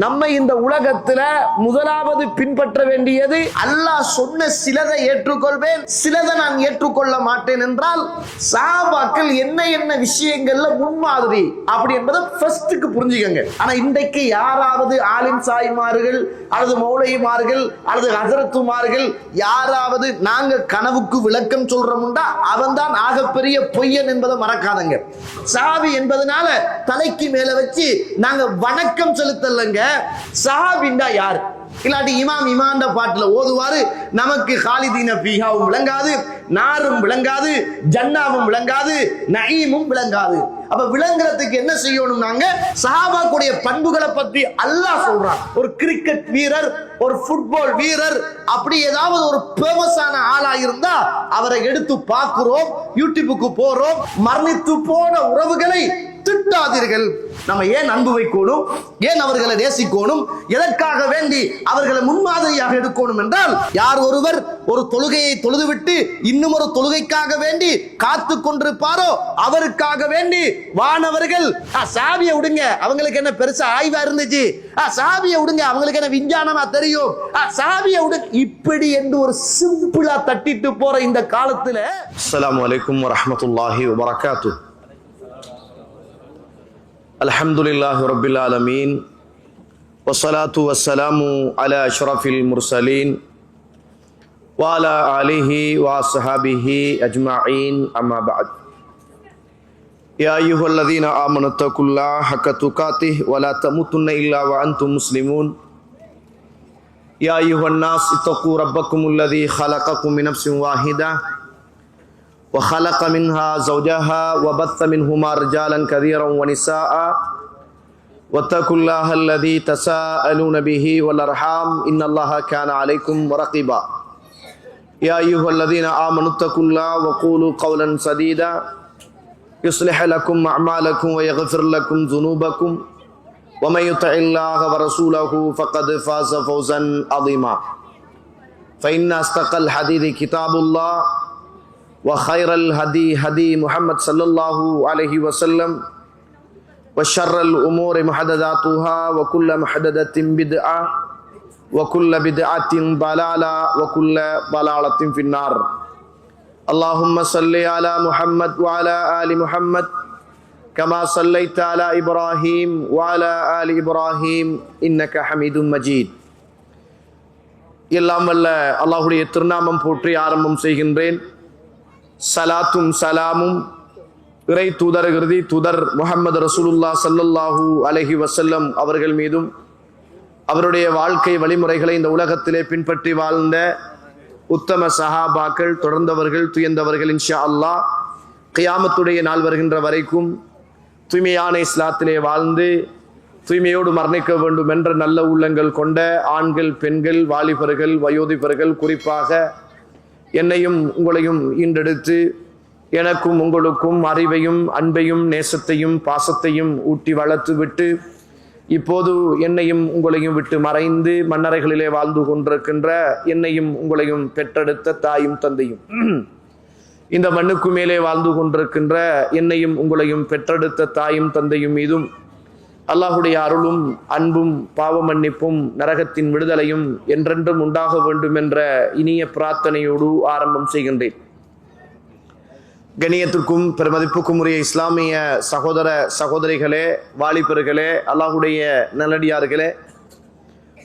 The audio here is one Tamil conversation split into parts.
நம்ம இந்த உலகத்துல முதலாவது பின்பற்ற வேண்டியது அல்லாஹ் சொன்ன சிலதை ஏற்றுக்கொள்வேன், சிலதை நான் ஏற்றுக்கொள்ள மாட்டேன் என்றால் சஹாபாக்கள் என்ன என்ன விஷயங்கள்ல முன்மாதிரி அப்படி என்பதை ஃபர்ஸ்ட்டுக்கு புரிஞ்சுக்கங்க. ஆனா இன்றைக்கு யாராவது ஆலிம் சாய்மார்கள் அல்லது மௌலைமார்கள் அல்லது ஹசரத்துமார்கள் யாராவது நாங்க கனவுக்கு விளக்கம் சொல்றோம்டா அவன் தான் ஆகப்பெரிய பொய்யன் என்பதை மறக்காதங்க. சஹாபி என்பதனால தலைக்கு மேல வச்சு நாங்க வணக்கம் செலுத்தலங்க. சஹாபிண்டா யார்? இல்லாட்டி இமாண்ட பாட்டுல ஓதுவாரு, நமக்கு காலிதீன ஃபீஹாவும் விளங்காது, நாரும் விளங்காது, ஜன்னாவும் விளங்காது, நஈமும் விளங்காது. அப்ப விளங்குறதுக்கு என்ன செய்யணும்? நாங்க சஹாபாக்குடைய பண்புகளை பற்றி அல்லாஹ் சொல்றான். ஒரு கிரிக்கெட் வீரர், ஒரு ஃபுட்பால் வீரர், அப்படி ஏதாவது ஒரு ஃபேமஸான ஆளா இருந்தா அவரை எடுத்து பார்க்கிறோம், யூடியூபுக்கு போறோம். மரணித்து போன உறவுகளை திட்டாதீர்கள். நம்ம ஏன் அன்பு வைக்கணும்? ஏன் அவர்களை நேசிக்கணும்? எதற்காக வேண்டி அவர்களை முன்மாதிரியாக எடுக்கணும் என்றால், யார் ஒருவர் ஒரு தொழுகையை தொழுதுவிட்டு இன்னும் ஒரு தொழுகைக்காக வேண்டி காத்து கொண்டிருப்பாரோ அவருக்காக வேண்டி வானவர்கள் சாவியை விடுங்க, அவங்களுக்கு என்ன பெருசா ஆய்வா இருந்துச்சு, சாவியை விடுங்க, அவங்களுக்கு என்ன விஞ்ஞானமா தெரியும், சாவியை விடுங்க, இப்படி என்று ஒரு சிம்பிளா தட்டிட்டு போற இந்த காலத்துல. அஸ்ஸலாமு அலைக்கும் வரஹ்மத்துல்லாஹி வபரகாத்துஹு. அல்ஹம்துலில்லாஹி ரப்பில் ஆலமீன் வஸ்ஸலாத்து வஸ்ஸலாமு அலா அஷ்ரஃபில் முர்சலீன் வ அலா ஆலிஹி வ அஸ்ஹாபிஹி அஜ்மஈன். அம்மா பஅத். யா அய்யுஹல்லதீன ஆமனு தக்குல்லாஹ ஹக்க துகாத்திஹி வ லா தமூதுன்ன இல்லா வ அன்தும் முஸ்லிமூன். யா அய்யுஹன் நாஸ் இத்தகூ ரப்பக்குமுல்லதீ ஹலகக்கும் மின் நஃப்ஸின் வாஹிதா وخلق منها زوجها وبث منهما رجالا كثيرا ونساء واتقوا الله الذي تساءلون به والارحام ان الله كان عليكم رقيبا. يا ايها الذين امنوا اتقوا الله وقولوا قولا سديدا يصلح لكم اعمالكم ويغفر لكم ذنوبكم ومن يطع الله ورسوله فقد فاز فوزا عظيما. فان اصدق الحديث كتاب الله وخير الهدي هدي محمد صلى الله عليه وسلم وشر الأمور محدثاتها وكل محدثة بدعة وكل بدعة ضلالة وكل ضلالة في النار. اللهم صل على محمد وعلى آل محمد كما صليت على إبراهيم وعلى آل إبراهيم إنك حميد مجيد. எல்லாம் வல்ல அல்லாஹ்வுடைய திருநாமம் போற்றி ஆரம்பம் செய்கின்றேன். சலாத்தும் சலாமும் இறை தூதர் இறுதி தூதர் முஹம்மது ரசூலுல்லாஹ் ஸல்லல்லாஹு அலைஹி வஸல்லம் அவர்கள் மீதும், அவருடைய வாழ்க்கை வழிமுறைகளை இந்த உலகத்திலே பின்பற்றி வாழ்ந்த உத்தம சஹாபாக்கள், தொடர்ந்தவர்கள், துயர்ந்தவர்கள் இன்ஷா அல்லாஹ் கியாமத்துடைய நாள் வருகின்ற வரைக்கும் தூய்மையான இஸ்லாத்திலே வாழ்ந்து தூய்மையோடு மரணிக்க வேண்டும் என்ற நல்ல உள்ளங்கள் கொண்ட ஆண்கள், பெண்கள், வாலிபர்கள், வயோதிபர்கள், குறிப்பாக என்னையும் உங்களையும் ஈண்டெடுத்து எனக்கும் உங்களுக்கும் அறிவையும் அன்பையும் நேசத்தையும் பாசத்தையும் ஊட்டி வளர்த்து விட்டு இப்போது என்னையும் உங்களையும் விட்டு மறைந்து மண்ணறைகளிலே வாழ்ந்து கொண்டிருக்கின்ற என்னையும் உங்களையும் பெற்றெடுத்த தாயும் தந்தையும், இந்த மண்ணுக்கு மேலே வாழ்ந்து கொண்டிருக்கின்ற என்னையும் உங்களையும் பெற்றெடுத்த தாயும் தந்தையும் மீதும் அல்லாஹுடைய அருளும் அன்பும் பாவ மன்னிப்பும் நரகத்தின் விடுதலையும் என்றென்றும் உண்டாக வேண்டும் என்ற இனிய பிரார்த்தனையோடு ஆரம்பம் செய்கின்றேன். கண்ணியத்திற்கும் பெருமதிப்புக்கும் உரிய இஸ்லாமிய சகோதர சகோதரிகளே, வாலிபர்களே, அல்லாஹுடைய நல்லடியார்களே,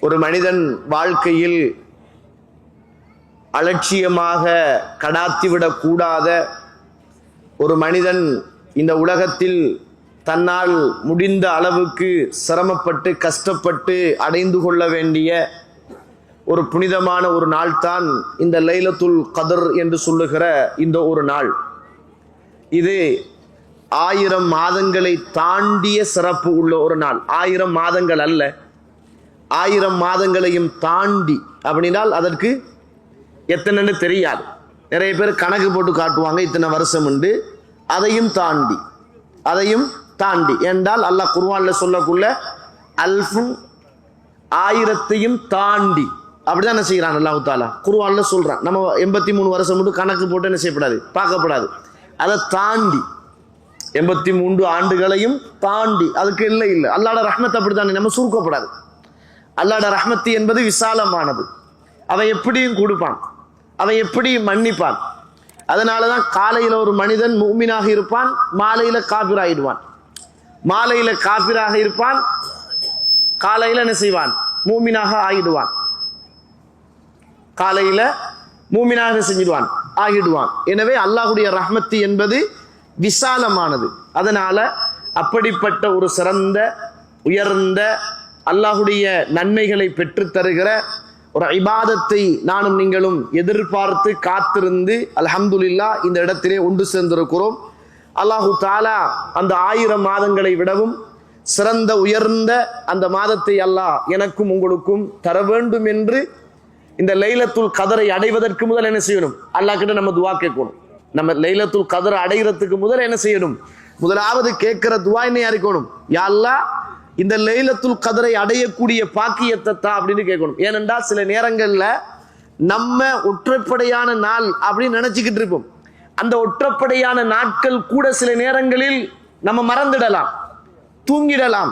ஒரு மனிதன் வாழ்க்கையில் அலட்சியமாக கடாத்திவிடக் கூடாத, ஒரு மனிதன் இந்த உலகத்தில் தன்னால் முடிந்த அளவுக்கு சிரமப்பட்டு கஷ்டப்பட்டு அடைந்து கொள்ள வேண்டிய ஒரு புனிதமான ஒரு நாள் தான் இந்த லைலத்துல் கத்ர் என்று சொல்லுகிற இந்த ஒரு நாள். இது 1000 மாதங்களை தாண்டிய சிறப்பு உள்ள ஒரு நாள். 1000 மாதங்கள் அல்ல, 1000 மாதங்களையும் தாண்டி. அப்படினால் அதற்கு எத்தனைன்னு தெரியாது. நிறைய பேர் கணக்கு போட்டு காட்டுவாங்க, இத்தனை வருஷம் உண்டு. அதையும் தாண்டி என்றால் அல்லாஹ் குர்ஆன்ல சொல்லக்குள்ள அல்ஃபும் 1000ஐயும் தாண்டி அப்படிதான் என்ன செய்யறான் அல்லாஹ் தஆலா குர்ஆன்ல சொல்றான். நம்ம 83 வருஷம் மட்டும் கணக்கு போட்டு என்ன செய்யப்படாது, பார்க்கப்படாது. அதை தாண்டி 83 ஆண்டுகளையும் தாண்டி, அதுக்கு இல்லை அல்லாஹ்வோட ரஹ்மத் அப்படித்தானே, நம்ம சுருக்கப்படாது. அல்லாஹ்வுடைய ரஹ்மத் என்பது விசாலமானது. அவன் எப்படியும் கொடுப்பான், அவன் எப்படியும் மன்னிப்பான். அதனாலதான் காலையில ஒரு மனிதன் முஃமினாக இருப்பான், மாலையில காபிராயிடுவான். மாலையில காபிராக இருப்பான், காலையில என்ன செய்வான்? மூமினாக ஆகிடுவான். காலையில மூமினாக செஞ்சிடுவான், ஆகிடுவான். எனவே அல்லாஹ்வுடைய ரஹ்மத் என்பது விசாலமானது. அதனால அப்படிப்பட்ட ஒரு சிறந்த உயர்ந்த அல்லாஹ்வுடைய நன்மைகளை பெற்று தருகிற ஒரு இபாதத்தை நானும் நீங்களும் எதிர்பார்த்து காத்திருந்து அல்ஹம்துலில்லாஹ் இந்த இடத்திலே ஒன்று சேர்ந்திருக்கிறோம். அல்லாஹு தாலா அந்த 1000 மாதங்களை விடவும் சிறந்த உயர்ந்த அந்த மாதத்தை அல்லாஹ் எனக்கும் உங்களுக்கும் தர வேண்டும் என்று இந்த லைலத்துல் கதரை அடைவதற்கு முதல் என்ன செய்யணும்? அல்லாஹ் கிட்ட நம்ம துவா கேட்கணும். நம்ம லைலத்துல் கதரை அடைகிறதுக்கு முதல் என்ன செய்யணும்? முதலாவது கேட்கிற துவா என்ன இருக்கணும்? யா அல்லாஹ் இந்த லைலத்துல் கதரை அடையக்கூடிய பாக்கியத்தை தான் அப்படின்னு கேட்கணும். ஏனென்றால் சில நேரங்கள்ல நம்ம ஒற்றைப்படையான நாள் அப்படின்னு நினைச்சுக்கிட்டு இருப்போம். அந்த ஒற்றைப்படையான நாட்கள் கூட சில நேரங்களில் நம்ம மறந்துடலாம், தூங்கிடலாம்,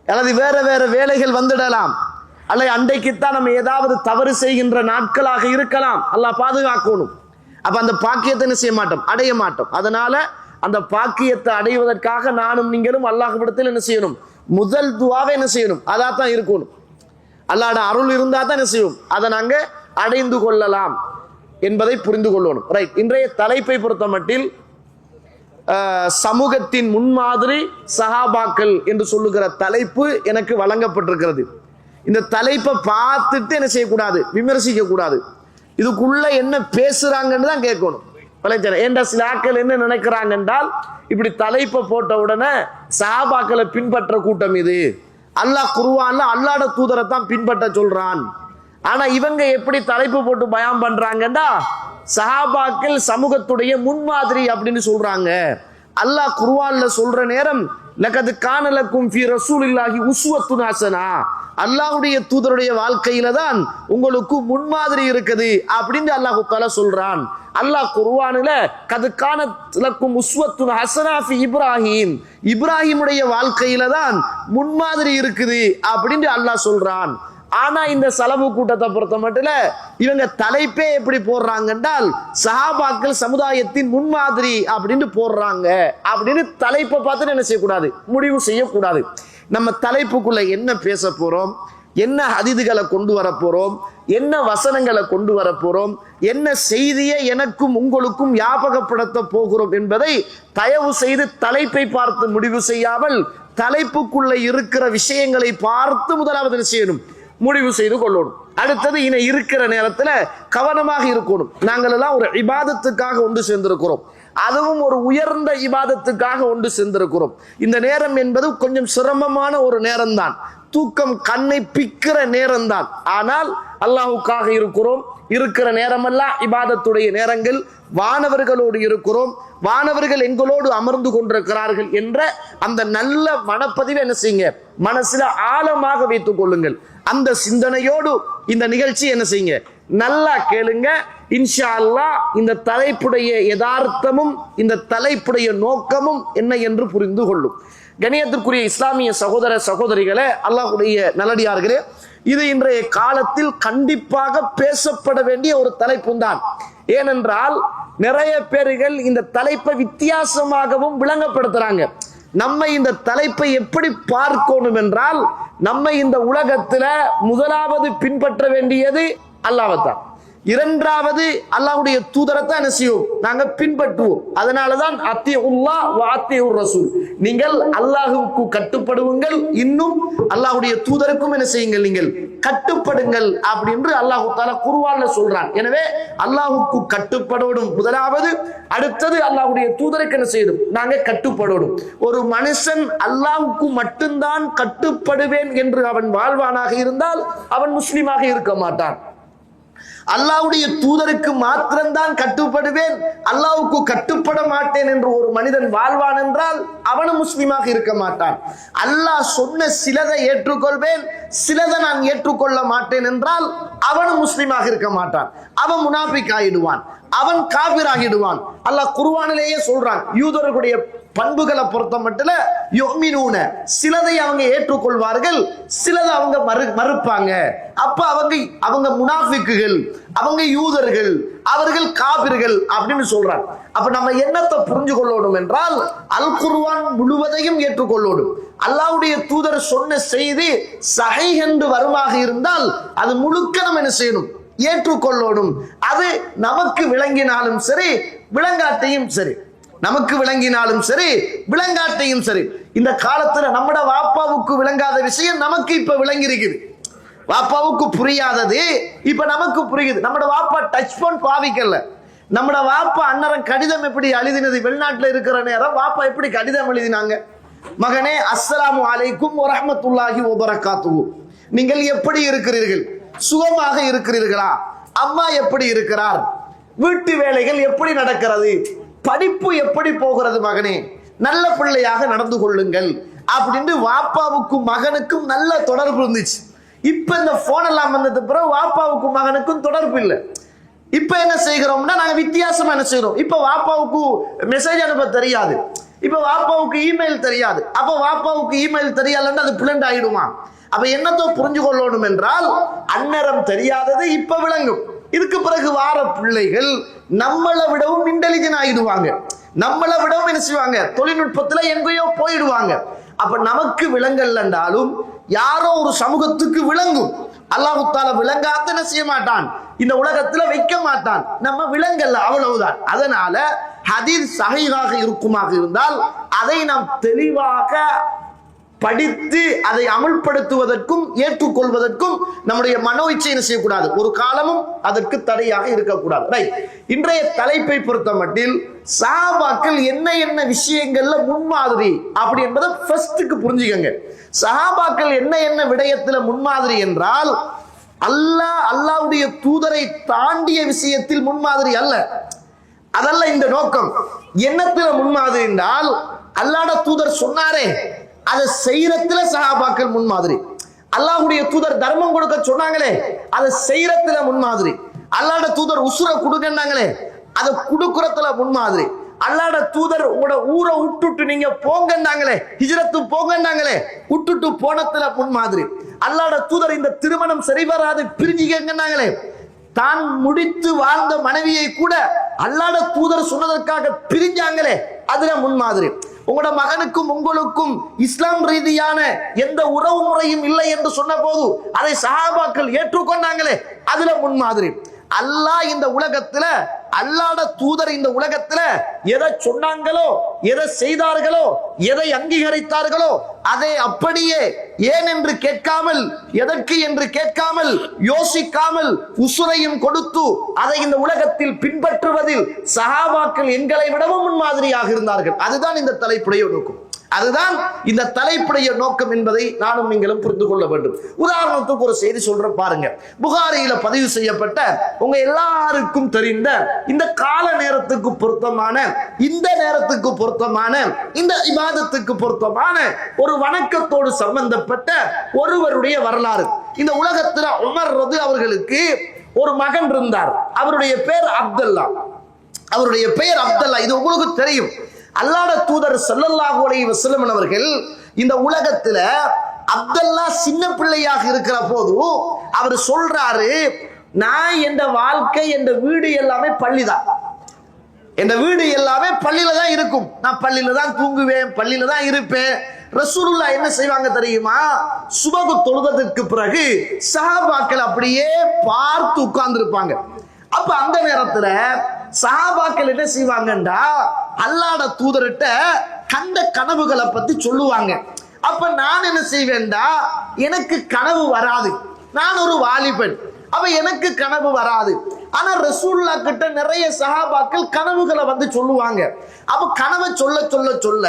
அல்லது வேற வேற வேலைகள் வந்துடலாம், அல்லது அன்றைக்குத்தான் நம்ம ஏதாவது தவறு செய்கின்ற நாட்களாக இருக்கலாம். அல்லாஹ் பாதுகாக்கணும். அப்ப அந்த பாக்கியத்தை என்ன செய்ய மாட்டோம்? அடைய மாட்டோம். அதனால அந்த பாக்கியத்தை அடைவதற்காக நானும் நீங்களும் அல்லாஹ்விடத்தில் என்ன செய்யணும்? முதல் துவாவை என்ன செய்யணும்? அதான் இருக்கணும். அல்லாஹ்வுடைய அருள் இருந்தா தான் என்ன செய்யும்? அதை நாங்க அடைந்து கொள்ளலாம் என்பதை புரிந்து கொள்ளணும். ரைட். இன்றைய தலைப்பை பொறுத்த மட்டில் சமூகத்தின் முன்மாதிரி சஹாபாக்கள் என்று சொல்லுகிற தலைப்பு எனக்கு வழங்கப்பட்டிருக்கிறது. இந்த தலைப்பை பார்த்துட்டு என்ன செய்யக்கூடாது? விமர்சிக்க கூடாது. இதுக்குள்ள என்ன பேசுறாங்கன்னு தான் கேட்கணும். ஏண்டா சில ஆட்கள் என்ன நினைக்கிறாங்க என்றால், இப்படி தலைப்பை போட்ட உடனே சஹாபாக்களை பின்பற்ற கூட்டம் இது, அல்லாஹ் குர்ஆன்ல அல்லாஹ்வுடைய தூதரை தான் பின்பற்ற சொல்றான். ஆனா இவங்க எப்படி தலைப்பு போட்டு பயான் பண்றாங்கடா, சஹாபாக்கள் சமூகத்துடைய முன்மாதிரி அப்படின்னு சொல்றாங்க. அல்லாஹ் குர்ஆன்ல சொல்ற நேரம் லகத் கான லக்கும் ஃபீ ரசூலில்லாஹி உஸ்வத்துன் ஹஸனா, அல்லாஹ்வுடைய தூதருடைய வாழ்க்கையில தான் உங்களுக்கு முன்மாதிரி இருக்குது அப்படின்னு அல்லாஹ் தஆலா சொல்றான். அல்லாஹ் குர்ஆனில கத் கான லக்கும் உஸ்வத்துன் ஹஸனா ஃபீ இப்ராஹிம், இப்ராஹிமுடைய வாழ்க்கையில தான் முன்மாதிரி இருக்குது அப்படின்னு அல்லாஹ் சொல்றான். ஆனா இந்த சலபு கூட்டத்தை பொறுத்த மட்டும் இவங்க தலைப்பே எப்படி போடுறாங்க என்றால், சஹாபாக்கள் சமுதாயத்தின் முன்மாதிரி அப்படின்னு போடுறாங்க. அப்படின்னு தலைப்பை பார்த்து என்ன செய்யக்கூடாது? முடிவு செய்யக்கூடாது. நம்ம தலைப்புக்குள்ள என்ன பேச போறோம், என்ன ஹதீதுகளை கொண்டு வர போறோம், என்ன வசனங்களை கொண்டு வர போறோம், என்ன செய்தியை எனக்கும் உங்களுக்கும் ஞாபகப்படுத்த போகிறோம் என்பதை தயவு செய்து தலைப்பை பார்த்து முடிவு செய்யாமல் தலைப்புக்குள்ள இருக்கிற விஷயங்களை பார்த்து முதலாவது என்ன செய்யணும்? முடிவு செய்து கொள்ளணும். அடுத்தது இனி இருக்கிற நேரத்துல கவனமாக இருக்கணும். நாங்கள் எல்லாம் ஒரு இபாதத்துக்காக ஒன்று சேர்ந்திருக்கிறோம், அதுவும் ஒரு உயர்ந்த இபாதத்துக்காக ஒன்று சேர்ந்திருக்கிறோம். இந்த நேரம் என்பது கொஞ்சம் சிரமமான ஒரு நேரம் தான், தூக்கம் கண்ணை பிக்கிற நேரம் தான். ஆனால் அல்லாஹ்வுக்காக இருக்கிறோம். இருக்கிற நேரமெல்லாம் இபாதத்துடைய நேரங்கள். வானவர்களோடு இருக்கிறோம், வானவர்கள் எங்களோடு அமர்ந்து கொண்டிருக்கிறார்கள் என்ற அந்த நல்ல மனப்பதிவை என்ன செய்யுங்க? மனசுல ஆழமாக வைத்துக் கொள்ளுங்கள். அந்த சிந்தனையோடு இந்த நிகழ்ச்சி என்ன செய்யுங்க? நல்லா கேளுங்க. இன்ஷா அல்லாஹ் இந்த தலைப்புடைய யதார்த்தமும் இந்த தலைப்புடைய நோக்கமும் என்ன என்று புரிந்து கொள்ளும். கணியத்திற்குரிய இஸ்லாமிய சகோதர சகோதரிகளே, அல்லாஹ்வுடைய நல்லடியார்களே, இது இன்றைய காலத்தில் கண்டிப்பாக பேசப்பட வேண்டிய ஒரு தலைப்பு தான். ஏனென்றால் நிறைய பேர்கள் இந்த தலைப்பை வித்தியாசமாகவும் விளங்கப்படுத்துறாங்க. நம்ம இந்த தலைப்பை எப்படி பார்க்கணும் என்றால், நம்ம இந்த உலகத்துல முதலாவது பின்பற்ற வேண்டியது அல்லாஹ்வைத்தான், இரண்டாவது அல்லாஹ்வுடைய தூதரைத்தான் என்ன செய்யும்? நாங்க பின்பற்றுவோம். அதனாலதான் அத்தியுல்லாஹ் வ அத்தியுர் ரசூல், நீங்கள் அல்லாஹ்வுக்கு கட்டுப்படுங்கள், இன்னும் அல்லாஹ்வுடைய தூதருக்கும் என்ன செய்யுங்கள்? நீங்கள் கட்டுப்படுங்கள் அப்படின்னு அல்லாஹ் தஆலா குர்ஆன்ல சொல்றான். எனவே அல்லாஹ்வுக்கு கட்டுப்படணும் முதலாவது, அடுத்தது அல்லாஹ்வுடைய தூதருக்கு என்ன செய்யணும்? நாங்க கட்டுப்படணும். ஒரு மனுஷன் அல்லாஹ்வுக்கு மட்டும்தான் கட்டுப்படுவேன் என்று அவன் வாழ்வானாக இருந்தால் அவன் முஸ்லிமாக இருக்க மாட்டான். அல்லாஹ்வுடைய தூதருக்கு மாத்திரம்தான் கட்டுப்படுவேன், அல்லாஹ்வுக்கு கட்டுப்பட வழிபட மாட்டேன் என்று ஒரு மனிதன் வாழ்வான் என்றால் அவனும் முஸ்லிமாக இருக்க மாட்டான். அல்லாஹ் சொன்ன சிலதை ஏற்றுக்கொள்வேன், சிலதை நான் ஏற்றுக்கொள்ள மாட்டேன் என்றால் அவனும் முஸ்லிமாக இருக்க மாட்டான். அவன் முனாஃபிக் ஆகிடுவான், அவன் காபிர் ஆகிடுவான். அல்லாஹ் குர்ஆனிலேயே சொல்றான், யூதர்களுடைய பண்புகளை பொறுத்த மட்டும் யுமினூன, சிலதை அவங்க ஏற்றுக்கொள்வார்கள், சிலதை அவங்க மறுப்பாங்க. அப்ப அவங்க முனாஃபிக்குகள், அவங்க யூதர்கள், அவர்கள் காபிர்கள் அப்படின்னு சொல்றாங்க. அப்ப நம்ம என்னத்தை புரிஞ்சு கொள்ளணும் என்றால், அல் குர்ஆன் முழுவதையும் ஏற்றுக்கொள்ளணும். அல்லாஹ்வுடைய தூதர் சொன்ன செய்தி சஹீஹ் என்று வருமாக இருந்தால் அது முழுக்க நம்ம என்ன செய்யணும், ஏற்றுக்கொள்ளணும். அது நமக்கு விளங்கினாலும் சரி, விளங்காட்டையும் சரி, நமக்கு விளங்கினாலும் சரி, விளங்காட்டையும் சரி. இந்த காலத்துல நம்மட வாப்பாவுக்கு விளங்காத விஷயம் நமக்கு இப்ப விளங்கி இருக்குது. வாப்பாவுக்கு புரியாதது இப்ப நமக்கு புரியுது. நம்மட வாப்பா டச் போன் பாவிக்கல. நம்மட வாப்பா அன்னரம் கடிதம் எப்படி எழுதினது, வெளிநாட்டுல இருக்கிற நேரம் வாப்பா எப்படி கடிதம் எழுதினாங்க, மகனே அஸ்ஸலாமு அலைக்கும் வரஹ்மத்துல்லாஹி வபரகாத்துஹு, நீங்கள் எப்படி இருக்கிறீர்கள், சுகமாக இருக்கிறீர்களா, அம்மா எப்படி இருக்கிறார், வீட்டு வேலைகள் எப்படி நடக்கிறது, படிப்பு எப்படி போகிறது, மகனே நல்ல பிள்ளையாக நடந்து கொள்ளுங்கள் அப்படின்னு வாப்பாவுக்கும் மகனுக்கும் நல்ல தொடர்பு இருந்துச்சு. இப்ப இந்த போன் எல்லாம் வந்தது பிறகு வாப்பாவுக்கும் மகனுக்கும் தொடர்பு இல்லை. இப்ப என்ன செய்கிறோம்னா நாங்க வித்தியாசமா என்ன செய்யறோம், இப்ப வாப்பாவுக்கு மெசேஜ் அனுப்ப தெரியாது, இப்ப வாப்பாவுக்கு இமெயில் தெரியாது. அப்ப வாப்பாவுக்கு இமெயில் தெரியாதுன்னா அது பிளண்ட் ஆயிடுமா? அப்ப என்னத்தோ புரிஞ்சு கொள்ளணும் என்றால், அந்நேரம் தெரியாதது இப்ப விளங்கும். இதுக்கு பிறகு வார பிள்ளைகள் நம்மளை விடவும் இன்டெலிஜென்ட் ஆயிடுவாங்க, நம்மளை விடவும் என்ன செய்வாங்க, தொழில்நுட்பத்துல எங்கேயோ போயிடுவாங்க. அப்ப நமக்கு விளங்கல் என்றாலும் யாரோ ஒரு சமூகத்துக்கு விளங்கும். அல்லாஹ் தஆலா விளங்காத என்ன செய்ய மாட்டான், இந்த உலகத்துல வைக்க மாட்டான். நம்ம விளங்கல்ல, அவ்வளவுதான். அதனால ஹதீஸ் சஹீஹாக இருக்குமாக இருந்தால் அதை நாம் தெளிவாக படித்து அதை அமல்படுத்துவதற்கும் ஏற்றுக்கொள்வதற்கும் நம்முடைய மனோ இச்சை செய்யக்கூடாது, ஒரு காலமும் அதற்கு தடையாக இருக்கக்கூடாது. ரைட். இன்றைய தலைப்பை பொறுத்த மட்டில் சஹாபாக்கள் என்ன என்ன விஷயங்கள்ல முன்மாதிரி அப்படி என்பதை ஃபர்ஸ்டுக்கு புரிஞ்சுக்கங்க. சஹாபாக்கள் என்ன என்ன விடயத்துல முன்மாதிரி என்றால், அல்லாஹ்வுடைய தூதரை தாண்டிய விஷயத்தில் முன்மாதிரி அல்ல. அதல்ல இந்த நோக்கம். என்னத்துல முன்மாதிரி என்றால், அல்லாஹ்வுடைய தூதர் சொன்னாரே அதை செய்யறதுல சஹாபாக்கள் முன்மாதிரி. அல்லாஹ்வுடைய தூதர் தர்மம் கொடுக்க சொன்னாங்களே அதை செய்யறதுல முன்மாதிரி. அல்லாஹ்வுடைய தூதர் உசுர கொடுக்கன்னாங்களே அதை கொடுக்கறதுல முன்மாதிரி. அல்லாஹ்வுடைய தூதர் உங்களோட ஊரை விட்டுட்டு நீங்க போங்கன்னாங்களே, ஹிஜ்ரத்து போங்கன்னாங்களே, விட்டுட்டு போனதுல முன்மாதிரி. அல்லாஹ்வுடைய தூதர் இந்த திருமணம் சரி வராது பிரிஞ்சுக்கன்னாங்களே, தான் முடித்து வாழ்ந்த மனைவியை கூட அல்லாஹ்வுடைய தூதர் சொன்னதற்காக பிரிஞ்சாங்களே, அதுல முன்மாதிரி. உங்களோட மகனுக்கும் உங்களுக்கும் இஸ்லாம் ரீதியான எந்த உறவு முறையும் இல்லை என்று சொன்ன போது அதை சஹாபாக்கள் ஏற்றுக்கொண்டாங்களே, அதுல முன்மாதிரி. அல்லாஹ் இந்த உலகத்துல, அல்லாஹ்வுடைய தூதர் இந்த உலகத்துல எதை சொன்னாங்களோ, எதை செய்தார்களோ, எதை அங்கீகரித்தார்களோ அதை அப்படியே ஏன் என்று கேட்காமல், எதற்கு என்று கேட்காமல், யோசிக்காமல் உசுரையும் கொடுத்து அதை இந்த உலகத்தில் பின்பற்றுவதில் சஹாபாக்கள் எங்களை விடவும் முன்மாதிரியாக இருந்தார்கள். அதுதான் இந்த தலைப்புடைய நோக்கம், அதுதான் இந்த தலைப்புடைய நோக்கம் என்பதை நானும் நீங்களும் புரிந்து கொள்ள வேண்டும். உதாரணத்துக்கு ஒரு செய்தி சொல்றேன் பாருங்க. புகாரியில பதிவு செய்யப்பட்ட உங்க எல்லாருக்கும் தெரிந்த இந்த கால நேரத்துக்கு பொருத்தமான, இந்த நேரத்துக்கு பொருத்தமான, இந்த இபாதத்துக்கு பொருத்தமான ஒரு வணக்கத்தோடு சம்பந்தப்பட்ட ஒருவருடைய வரலாறு. இந்த உலகத்துல உமர் அவர்களுக்கு ஒரு மகன் இருந்தார். அவருடைய பெயர் அப்துல்லா. அவருடைய பெயர் அப்துல்லா. இது உங்களுக்கு தெரியும். அல்லாஹ்வுடைய தூதர் ஸல்லல்லாஹு அலைஹி வஸல்லம் அவர்கள் இந்த உலகத்துல அப்துல்லா சின்ன பிள்ளையாக இருக்கிற போது அவர் சொல்றாரு, நான் என் வாழ்க்கை, என் வீடு எல்லாமே பள்ளிதான், என் வீடு எல்லாமே பள்ளியில தான் இருக்கும், நான் பள்ளியில தான் தூங்குவேன், பள்ளியில தான் இருப்பேன். ரசூலுல்லாஹ் என்ன செய்வாங்க தெரியுமா, சுபகு தொழுதற்கு பிறகு சஹாபாக்கள் அப்படியே பார்த்து உட்கார்ந்து இருப்பாங்க. அப்ப அந்த நேரத்துல சஹாபாக்கள் என்ன செய்வாங்கண்டா, அல்லாஹ்வுடைய தூதர்கிட்ட கண்ட கனவுகளை பத்தி சொல்லுவாங்க. அப்ப நான் என்ன செய்வேன்டா, எனக்கு கனவு வராது, நான் ஒரு வாலிபன், அப்ப எனக்கு கனவு வராது. ஆனா ரசூலுல்லாஹ் கிட்ட நிறைய சஹாபாக்கள் கனவுகளை வந்து சொல்லுவாங்க. அப்ப கனவை சொல்ல சொல்ல சொல்ல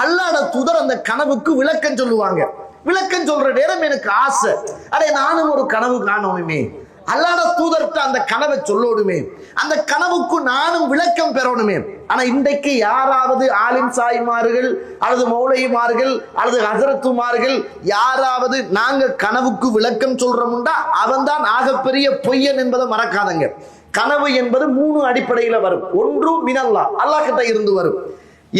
அல்லாஹ்வுடைய தூதர் அந்த கனவுக்கு விளக்கம் சொல்லுவாங்க. விளக்கம் சொல்ற நேரம் எனக்கு ஆசை, அடே நானும் ஒரு கனவு காணணுமே, அல்லாஹ்வுடைய தூதர்கிட்ட அந்த கனவை சொல்லணுமே, அந்த கனவுக்கு நானும் விளக்கம் பெறணுமே. ஆனா இன்றைக்கு யாராவது ஆலிம் சாய்மார்கள் அல்லது மௌலைமார்கள் அல்லது ஹசரத்துமார்கள் யாராவது நாங்க கனவுக்கு விளக்கம் சொல்றோம்டா அவன் தான் ஆகப்பெரிய பொய்யன் என்பதை மறக்காதங்க. கனவு என்பது 3 அடிப்படையில வரும். ஒன்று மினல்லாஹ், அல்லாஹ் கிட்ட இருந்து வரும்.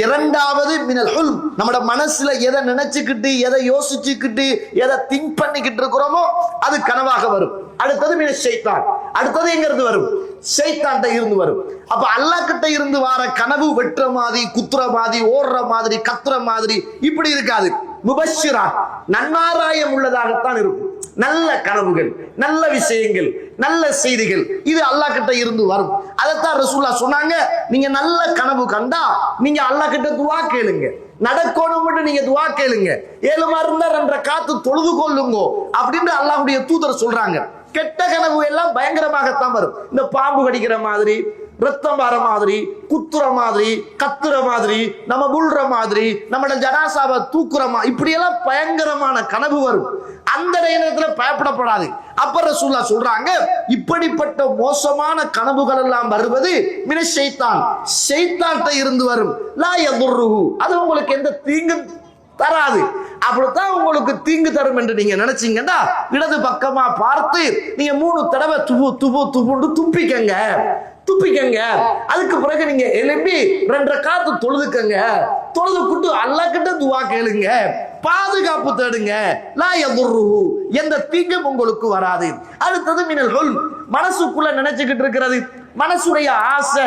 இரண்டாவது மினல் ஹுல்ம், நம்மட மனசுல எதை நினைச்சுக்கிட்டு எதை யோசிச்சுக்கிட்டு எதை திங்க் பண்ணிக்கிட்டு இருக்கிறோமோ அது கனவாக வரும். அடுத்தது மின ஷைத்தான், அடுத்தது எங்க இருந்து வரும்? ஷைத்தான்ட்ட இருந்து வரும். அப்ப அல்லாஹ் கிட்ட இருந்து வர கனவு வெட்டுற மாதிரி, குத்துற மாதிரி, ஓடுற மாதிரி, கத்துற மாதிரி இப்படி இருக்காது. முபஷ்ஷிரா, நன்மாராயம் உள்ளதாகத்தான் இருக்கும். நல்ல கனவுகள், நல்ல விஷயங்கள், நல்ல செய்திகள் இது அல்லாஹ் கிட்ட இருந்து வரும். அதைத்தான் ரசூலுல்லாஹ் சொன்னாங்க, நீங்க நல்ல கனவு கண்டா நீங்க அல்லாஹ் கிட்ட துஆ கேளுங்க, நடக்கணும் நீங்க துஆ கேளுங்க, 7 மருந்த 2 காத்து தொழுது கொள்ளுங்க அப்படின்னு அல்லாஹ்வுடைய தூதர் சொல்றாங்க. கெட்ட கனவு எல்லாம் பயங்கரமாகத்தான் வரும். இந்த பாம்பு கடிக்கிற மாதிரி, ரத்தம் வர மாதிரி, குத்துற மாதிரி, கத்துற மாதிரி, நம்ம முள்ற மாதிரி, நம்மளோட ஜனாசாவை தூக்குற மாதிரி, இப்படி எல்லாம் பயங்கரமான கனவு வரும். அந்த நேரத்துல பயப்படப்படாது. அப்ப ரசூலுல்லாஹ் சொல்றாங்க, இப்படிப்பட்ட மோசமான கனவுகள் எல்லாம் வருவது மின ஷைத்தான், ஷைத்தான்ட்ட இருந்து வரும். லா யதுர்ருஹு, அது உங்களுக்கு எந்த தீங்கும் தராது. அப்படித்தான் உங்களுக்கு தீங்கு தரும் என்று நீங்க நினைச்சீங்கன்னா இடது பக்கமா பார்த்து நீங்க 3 தடவை துபு துபு துபுண்டு துப்பிக்கங்க. அதுக்கு பிறகு நீங்க எழுப்பி 2 காத்து தொழுதுக்கங்க. தொழுதுக்குட்டு அல்லாஹ் கிட்ட துஆ கேளுங்க, பாதுகாப்பு தேடுங்க. லா யதுர்ருஹு, எந்த தீங்கும் உங்களுக்கு வராது. அடுத்தது மினல் ஹுல்ம், மனசுக்குள்ள நினைச்சுக்கிட்டு இருக்கிறது, மனசுடைய ஆசை,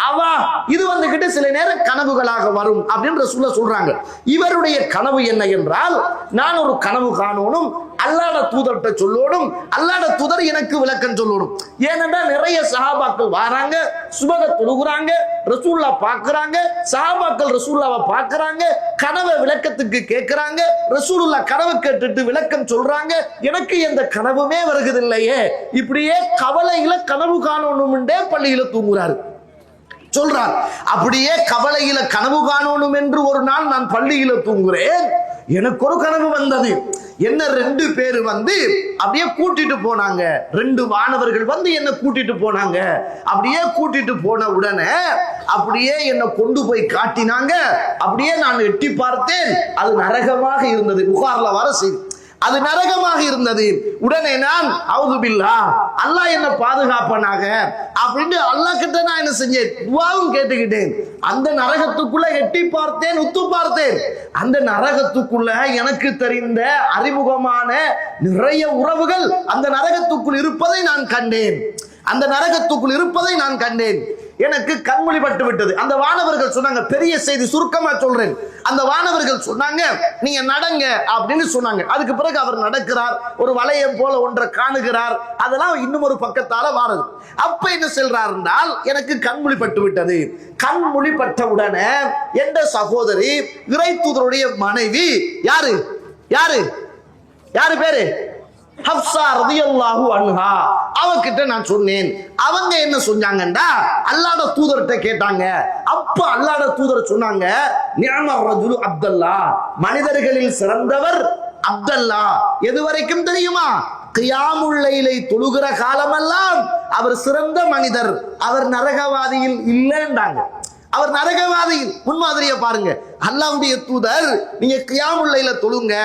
அவா, இது வந்துகிட்டு சில நேரம் கனவுகளாக வரும் அப்படின்னு ரசூலுல்லாஹ் சொல்றாங்க. இவருடைய கனவு என்ன என்றால், நான் ஒரு கனவு காணணும், அல்லாஹ்வுடைய தூதர்கிட்ட சொல்லணும், அல்லாஹ்வுடைய தூதர் எனக்கு விளக்கம் சொல்லணும். ஏனென்றால் நிறைய சஹாபாக்கள் வராங்க, சுபக தொழுகிறாங்க, ரசூலுல்லாஹ் பார்க்கறாங்க, சஹாபாக்கள் ரசூலுல்லாஹ்வை பார்க்கறாங்க, கனவை விளக்கத்துக்கு கேட்கறாங்க, ரசூலுல்லாஹ் கனவு கேட்டுட்டு விளக்கம் சொல்றாங்க. எனக்கு எந்த கனவுமே வருகிறதில்லையே, இப்படியே கவலையில கனவு காணணும்ன்றே பள்ளியில தூங்குறாரு சொல்றார். அப்படியே கவலையில கனவு காணணும் என்று ஒரு நாள் நான் பள்ளியில தூங்குறேன், எனக்கு ஒரு கனவு வந்தது. என்ன 2 பேர் வந்து அப்படியே கூட்டிட்டு போனாங்க, 2 வானவர்கள் வந்து என்ன கூட்டிட்டு போனாங்க. அப்படியே கூட்டிட்டு போன உடனே அப்படியே என்ன கொண்டு போய் காட்டினாங்க. அப்படியே நான் எட்டி பார்த்தேன், அது நரகமாக இருந்தது. புகார்ல வர செய்தி, அது நரகமாக இருந்தது. உடனே நான் அவுது பில்லாஹ், அல்லாஹ் என்ன பாதுகாப்பனாக அப்படின்னு அல்லாஹ் கிட்ட நான் என்ன செஞ்சேன், துஆவும் கேட்டுக்கிட்டேன். அந்த நரகத்துக்குள்ள எட்டி பார்த்தேன், உத்து பார்த்தேன். அந்த நரகத்துக்குள்ள எனக்கு தெரிந்த அறிமுகமான நிறைய உறவுகள் அந்த நரகத்துக்குள் இருப்பதை நான் கண்டேன். அந்த நரகத்துக்குள் இருப்பதை நான் கண்டேன். எனக்கு கண்மொழி பட்டு விட்டது. அந்த வானவர்கள் சொன்னாங்க, பெரிய செய்தி சுருக்கமா சொல்றேன். அந்த வானவர்கள் சொன்னாங்க, நீங்க நடங்க அப்படின்னு சொன்னாங்க. அதுக்கு பிறகு அவர் நடக்கிறார், ஒரு வளையம் போல ஒன்றை காணுகிறார். அதெல்லாம் இன்னும் ஒரு பக்கத்தால வாரது. அப்ப என்ன சொல்றார் என்றால், எனக்கு கண்மொழி பட்டு விட்டது. கண்மொழி பட்ட உடனே என்ற சகோதரி இறை தூதருடைய மனைவி, யாரு யாரு யாரு பேரு ஹப்ஸா ரலியல்லாஹு அன்ஹா, அவகிட்ட நான் சொன்னேன். அவங்க என்ன சொன்னாங்கண்டா, அல்லாஹ்வுடைய தூதர்கிட்ட கேட்டாங்க. அப்ப அல்லாஹ்வுடைய தூதர் சொன்னாங்க, நிஅமர் ரஜுலு அப்துல்லா, மனிதர்களில் சிறந்தவர் அப்துல்லா. எது வரைக்கும் தெரியுமா? கியாமுல் லைலை தொழுகிற காலமெல்லாம் அவர் சிறந்த மனிதர், அவர் நரகவாதியில் இல்லைன்றாங்க. அவர் நரகவாதியில் முன்மாதிரியை பாருங்க. அல்லாஹ்வுடைய தூதர், நீங்க கியாமுல் லைல தொழுங்க,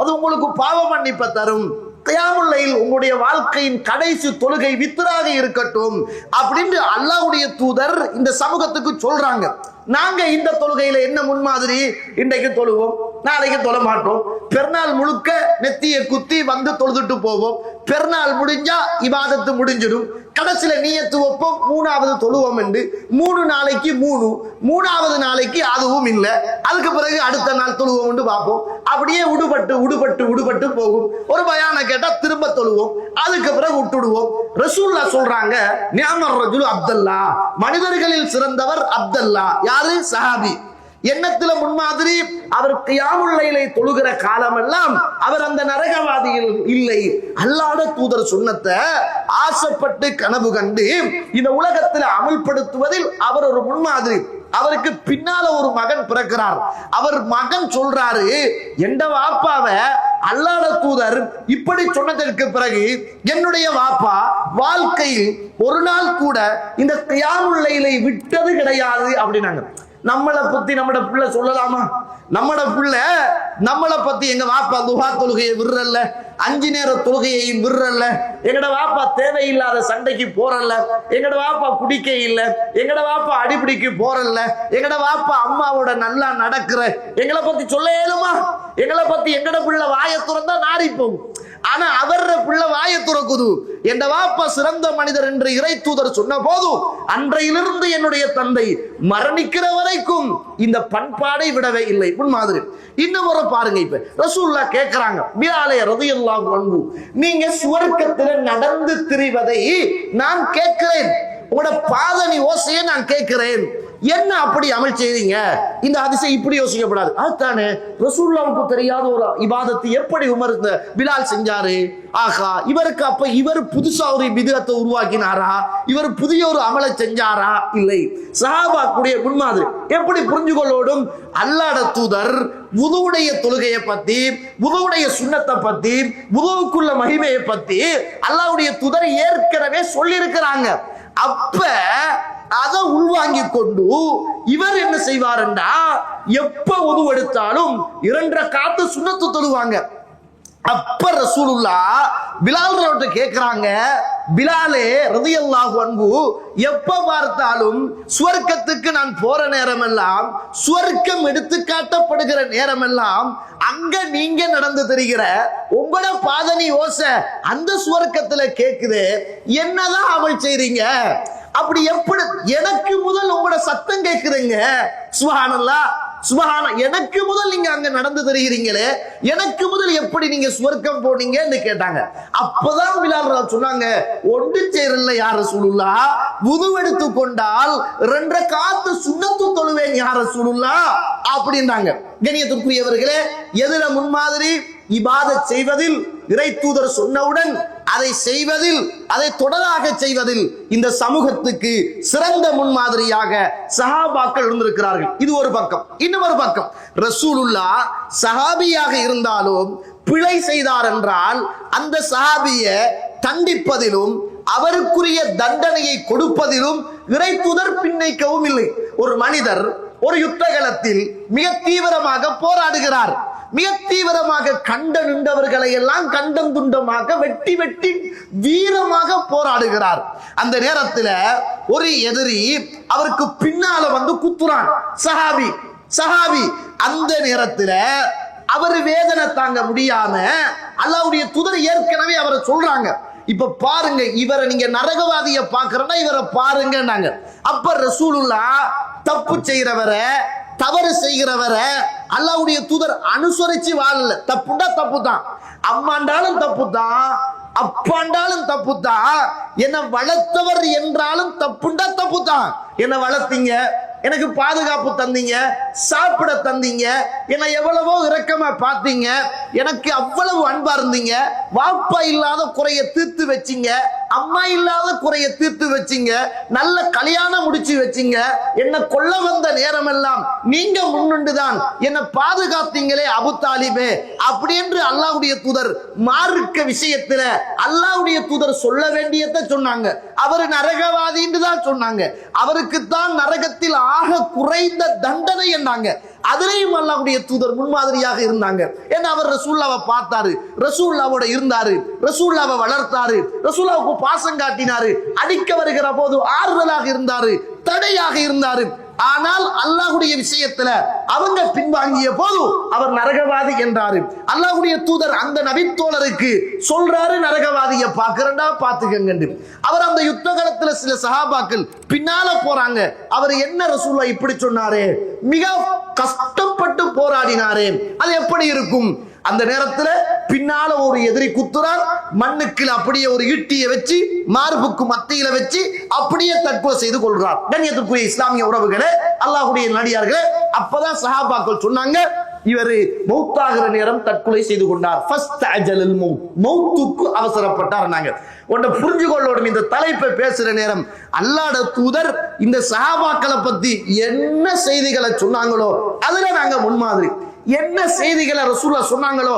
அது உங்களுக்கு பாவ மன்னிப்பை தரும். கியாமுல் லைல் உங்களுடைய வாழ்க்கையின் கடைசி தொழுகை வித்ராக இருக்கட்டும் அப்படின்னு அல்லாஹ்வுடைய தூதர் இந்த சமூகத்துக்கு சொல்றாங்க. நாங்க இந்த தொழுகையில என்ன முன்மாதிரி, இன்றைக்கு தொழுவோம், நாளைக்கு தொழ மாட்டோம். பெருநாள் முழுக்க நெத்தியை குத்தி வந்து தொழுதுட்டு போவோம். பெருநாள் முடிஞ்சா இபாதத்து முடிஞ்சிடும். கடைசியில நியத்து வைப்போம், 3வது தொழுவோம் என்று. 3 நாளைக்கு 3, 3வது நாளைக்கு அதுவும் இல்லை. அதுக்கு பிறகு அடுத்த நாள் தொழுவோம் என்று பார்ப்போம். அப்படியே உடுபட்டு போகும். ஒரு பயான கேட்டா திரும்ப தொழுவோம், அதுக்கு பிறகு விட்டுடுவோம். ரசூலுல்லாஹ் சொல்றாங்க, நிஅமர் ரஜுலு அப்துல்லா, மனிதர்களில் சிறந்தவர் அப்துல்லா. யாரு? சஹாபி. எண்ணத்துல முன்மாதிரி, அவர் கியாமுல் லைலை தொழுகிற காலமெல்லாம் அவர் அந்த நரகவாதியில் இல்லை. அல்லாஹ்வுடைய தூதர் சுன்னத்தை ஆசைப்பட்டு கனவு கண்டு இந்த உலகத்தில் அமல்படுத்துவதில் அவர் ஒரு முன்மாதிரி. அவருக்கு பின்னால ஒரு மகன் பிறக்கிறார். அவர் மகன் சொல்றாரு, எந்த வாப்பாவை அல்லாஹ்வுடைய தூதர் இப்படி சொன்னதற்கு பிறகு என்னுடைய வாப்பா வாழ்க்கையில் ஒரு நாள் கூட இந்த கியாமுல் லைலை விட்டது கிடையாது அப்படின்னாங்க. நம்மளை பத்தி நம்மட பிள்ளை சொல்லலாமா? நம்மளை பத்தி எங்க வாப்பா துஹா தொழுகையை விடுறல்ல, 5 நேர தொழுகையையும் விடுறல்ல, எங்கட வாப்பா தேவையில்லாத சண்டைக்கு போறல்ல, எங்கட வாப்பா குடிக்க இல்ல, எங்கட வாப்பா அடிபிடிக்கு போறல்ல, எங்கட வாப்பா அம்மாவோட நல்லா நடக்கிற, எங்களை பத்தி சொல்ல இயலுமா? எங்களை பத்தி எங்கட பிள்ளை வாயை துறந்தா நாரி போகும். ஆனா அவர பிள்ளை வாயை துறக்குது. என் வாப்பா சிறந்த மனிதர் என்று இறை தூதர் சொன்ன போது அன்றையிலிருந்து என்னுடைய தந்தை மரணிக்கிற வரைக்கும் இந்த பண்பாடை விடவே இல்லை. முன்மாதிரி இன்னும் ஒரு பாருங்க. இப்ப ரசூலுல்லாஹ் கேட்கிறாங்க, பிலாலே ரலியல்லாஹு அன்ஹு, நீங்க சுவர்க்கத்துல நடந்து திரிவதை நான் கேட்கிறேன், உங்களோட பாதணி ஓசையை நான் கேட்கிறேன், என்ன அப்படி அமல் செய்றீங்க? இந்த ஹதீஸை இப்படி யோசிக்கப்படாது. அதுதானே ரசூலுல்லாஹ்வுக்கு தெரியாத ஒரு இபாதத்தை எப்படி உமர் பிலால் செஞ்சாரு? ஆகா, இவருக்கு அப்ப இவர் புதுசா ஒரு பித்அத்தை உருவாக்கினாரா? இவர் புதிய ஒரு அமலை செஞ்சாரா? இல்லை. சஹாபாக்குடைய முன்மாதிரி எப்படி புரிஞ்சுகொள்ளோடும்? அல்லாஹ்வுடைய தூதர் வுதுவுடைய தொழுகையை பத்தி, வுதுவுடைய சுன்னத்தை பத்தி, வுதுவுக்குள்ள மகிமையை பத்தி அல்லாஹ்வுடைய தூதர் ஏற்கனவே சொல்லி இருக்கிறாங்க. அப்ப அதை உள்வாங்கி கொண்டு இவர் என்ன செய்வாருன்னா, எப்ப உது எடுத்தாலும் 2 ரக்காத்து சுன்னத்து தொழுவாங்க. அப்ப ரசூலுல்லாஹ் பிலால் கேட்கிறாங்க, பிலாலே ரலியல்லாஹு அன்ஹு, எப்ப பார்த்தாலும் சுவர்க்கத்துக்கு நான் போற நேரமெல்லாம், சுவர்க்கம் எடுத்து காட்டப்படுகிற நேரமெல்லாம் அங்க நீங்க நடந்து தெரிகிற உங்களோட பாதணி ஓசை அந்த சுவர்க்கத்துல கேக்குது, என்னதான் அமல் செய்றீங்க? அப்படி எப்படி? எனக்கு முதல் உங்களோட சத்தம் கேட்குதுங்க. சுப்ஹானல்லாஹ், சுப்ஹான, எனக்கு முதல் நீங்க அங்க நடந்து தெரிகிறீங்களே, எனக்கு முதல் எப்படி நீங்க சுவர்க்கம் போனீங்கன்னு கேட்டாங்க. அப்பதான் பிலால் சொன்னாங்க, ஒன்று சேரல யார் ரசூலுல்லாஹ், வுது எடுத்து கொண்டால் 2 ரக்காத்து சுன்னத்து தொழுவேன் யார் ரசூலுல்லாஹ் அப்படின்றாங்க. கண்ணியத்திற்குரியவர்களே, எதிர முன்மாதிரி இபாதத் செய்வதில் இறை தூதர் சொன்னவுடன் அதை செய்வதில், அதை தொடராக செய்வதில் இந்த சமூகத்துக்கு சிறந்த முன்மாதிரியாக சஹாபாக்கள் இருந்திருக்கிறார்கள். இது ஒரு பக்கம். இன்னொரு பக்கம், ரசூலுல்லாஹ் சஹாபியாக இருந்தாலும் பிழை செய்தார் என்றால் அந்த சஹாபிய தண்டிப்பதிலும் அவருக்குரிய தண்டனையை கொடுப்பதிலும் இறை தூதர் பின்னைக்கவும் இல்லை. ஒரு மனிதர் ஒரு யுத்த களத்தில் மிக தீவிரமாக போராடுகிறார், மிக தீவிரமாக கண்ட நின்றவர்களை எல்லாம் கண்டம் துண்டமாக வெட்டி வெட்டி வீரமாக போராடுகிறார். அந்த நேரத்தில் ஒரு எதிரி அவருக்கு பின்னால வந்து குத்துறான். சஹாபி அந்த நேரத்தில் அவர் வேதனை தாங்க முடியாம அல்லாஹ்வுடைய தூதர் ஏற்கனவே அவரை சொல்றாங்க, இப்ப பாருங்க, இவரை நீங்க நரகவாதிய பாக்குறனா இவரை பாருங்க. அப்ப ரசூலுல்லாஹ் தப்பு செய்யறவரை, தவறு செய்கிறவரை அல்லாஹ்வுடைய தூதர் அனுசரிச்சு வாழல. தப்புண்டா தப்பு தான், அம்மாண்டாலும் தப்பு தான், அப்பாண்டாலும் தப்பு தான், என்ன வளர்த்தவர் என்றாலும் தப்புண்டா தப்பு தான். என்ன வளர்த்தீங்க, எனக்கு பாதுகாப்பு தந்தீங்க, சாப்பிட தந்தீங்க, என்னை எவ்வளவோ இரக்கமா பார்த்தீங்க, எனக்கு அவ்வளவு அன்பா இருந்தீங்க, வாப்பா இல்லாத குறைய தீர்த்து வச்சீங்க, அம்மா இல்லாத குறைய தீர்த்து வச்சீங்க, நல்ல கல்யாணம் முடிச்சு வச்சீங்க, என்ன கொல்ல வந்த நேரம் எல்லாம் நீங்க முன்னுண்டுதான் என்ன பாதுகாத்தீங்களே அபு தாலிபே அப்படி என்று அல்லாஹ்வுடைய தூதர் மார்க்க விஷயத்துல அல்லாஹ்வுடைய தூதர் சொல்ல வேண்டியதை சொன்னாங்க. அவர் நரகவாதி என்று தான் சொன்னாங்க. அவருக்கு தான் நரகத்தில் ஆக குறைந்த தண்டனை என்றாங்க. அதிலேயும் அல்லாஹ்வுடைய தூதர் முன்மாதிரியாக இருந்தாங்க. ஏன்னா அவர் ரசூலுல்லாஹ்வை பார்த்தாரு, ரசூலுல்லாஹ்வோட இருந்தாரு, ரசூலுல்லாஹ்வை வளர்த்தாரு, ரசூலுல்லாஹ்வுக்கு பாசம் காட்டினாரு, அடிக்க வருகிற போது ஆறுதலாக இருந்தாரு, தடையாக இருந்தாரு. ஆனால் அல்லாஹ்வுடைய விஷயத்துல அவங்க பின்வாங்கிய போது அவர் நரகவாதி என்றாரு. அல்லாஹ்வுடைய தூதர் அந்த நபித்தோழருக்கு சொல்றாரு, நரகவாதியை பார்க்கிறண்டா பாத்துக்கங்க. அவர் அந்த யுத்த காலத்துல சில சஹாபாக்கள் பின்னால போறாங்க. அவர் என்ன ரசூலுல்லாஹ் இப்படி சொன்னாரே, மிக கஷ்டப்பட்டு போராடினாரே, அது எப்படி இருக்கும்? அந்த நேரத்துல பின்னால ஒரு எதிரி குத்துறார், மண்ணுக்கு அப்படியே ஒரு ஈட்டியை வச்சு மார்புக்கு மத்தியில வச்சு அப்படியே தற்கொலை செய்து கொள்றார். கண்ணியத்திற்குரிய இஸ்லாமிய உறவுகளே, அல்லாஹ்வுடைய நடிகார்களே, அப்பதான் சஹாபாக்கள் சொன்னாங்க, இவரு மௌத்தாகிற நேரம் தற்கொலை செய்து கொண்டார். மௌத்துக்கு அவசரப்பட்டார். நாங்க உன்னை புரிஞ்சு கொள்ளோடும். இந்த தலைப்பை பேசுற நேரம் அல்லாஹ்வுடைய தூதர் இந்த சஹாபாக்களை பத்தி என்ன செய்திகளை சொன்னாங்களோ அதுல நாங்க முன்மாதிரி. என்ன செய்திகளை ரசூலா சொன்னாங்களோ,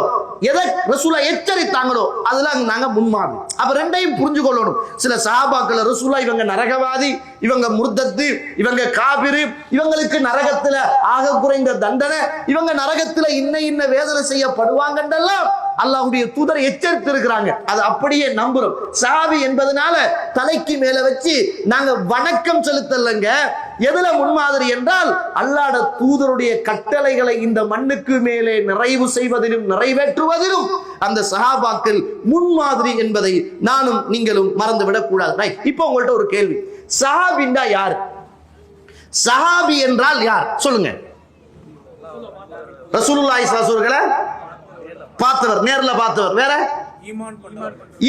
எதை ரசூலா எச்சரித்தாங்களோ அதுல நாங்க முன்மாதிரி. அப்ப ரெண்டையும் புரிஞ்சு கொள்ளணும். சில சஹாபாக்கள் ரசூலா இவங்க நரகவாதி, இவங்க முர்த்தத்து, இவங்க காபிரு, இவங்களுக்கு நரகத்துல ஆக குறைந்த தண்டனை, இவங்க நரகத்துல இன்ன வேதனை செய்யப்படுவாங்கன்றெல்லாம் அல்லாஹ்வுடைய தூதர் எச்சரித்து இருக்கிறாங்க. அது அப்படியே நம்புறோம். சஹாபி என்பதனால தலைக்கு மேல வச்சு நாங்க வணக்கம் செலுத்தலங்க. எதுல முன்மாதிரி என்றால் அல்லாஹ்வுடைய தூதருடைய கட்டளைகளை இந்த மண்ணுக்கு மேலே நிறைவு செய்வதிலும் நிறைவேற்றுவதிலும் அந்த சஹாபாக்கள் முன்மாதிரி என்பதை நானும் நீங்களும் மறந்துவிடக் கூடாது. ரைட், இப்போ உங்கள்ட்ட ஒரு கேள்வி. சஹாபின்னா யார்? சஹாபி என்றால் யார் சொல்லுங்க. ரசூலுல்லாஹி ஸல்லல்லாஹு அலைஹி வஸல்லம் பார்த்தவர், நேர்ல பார்த்தவர் வேற,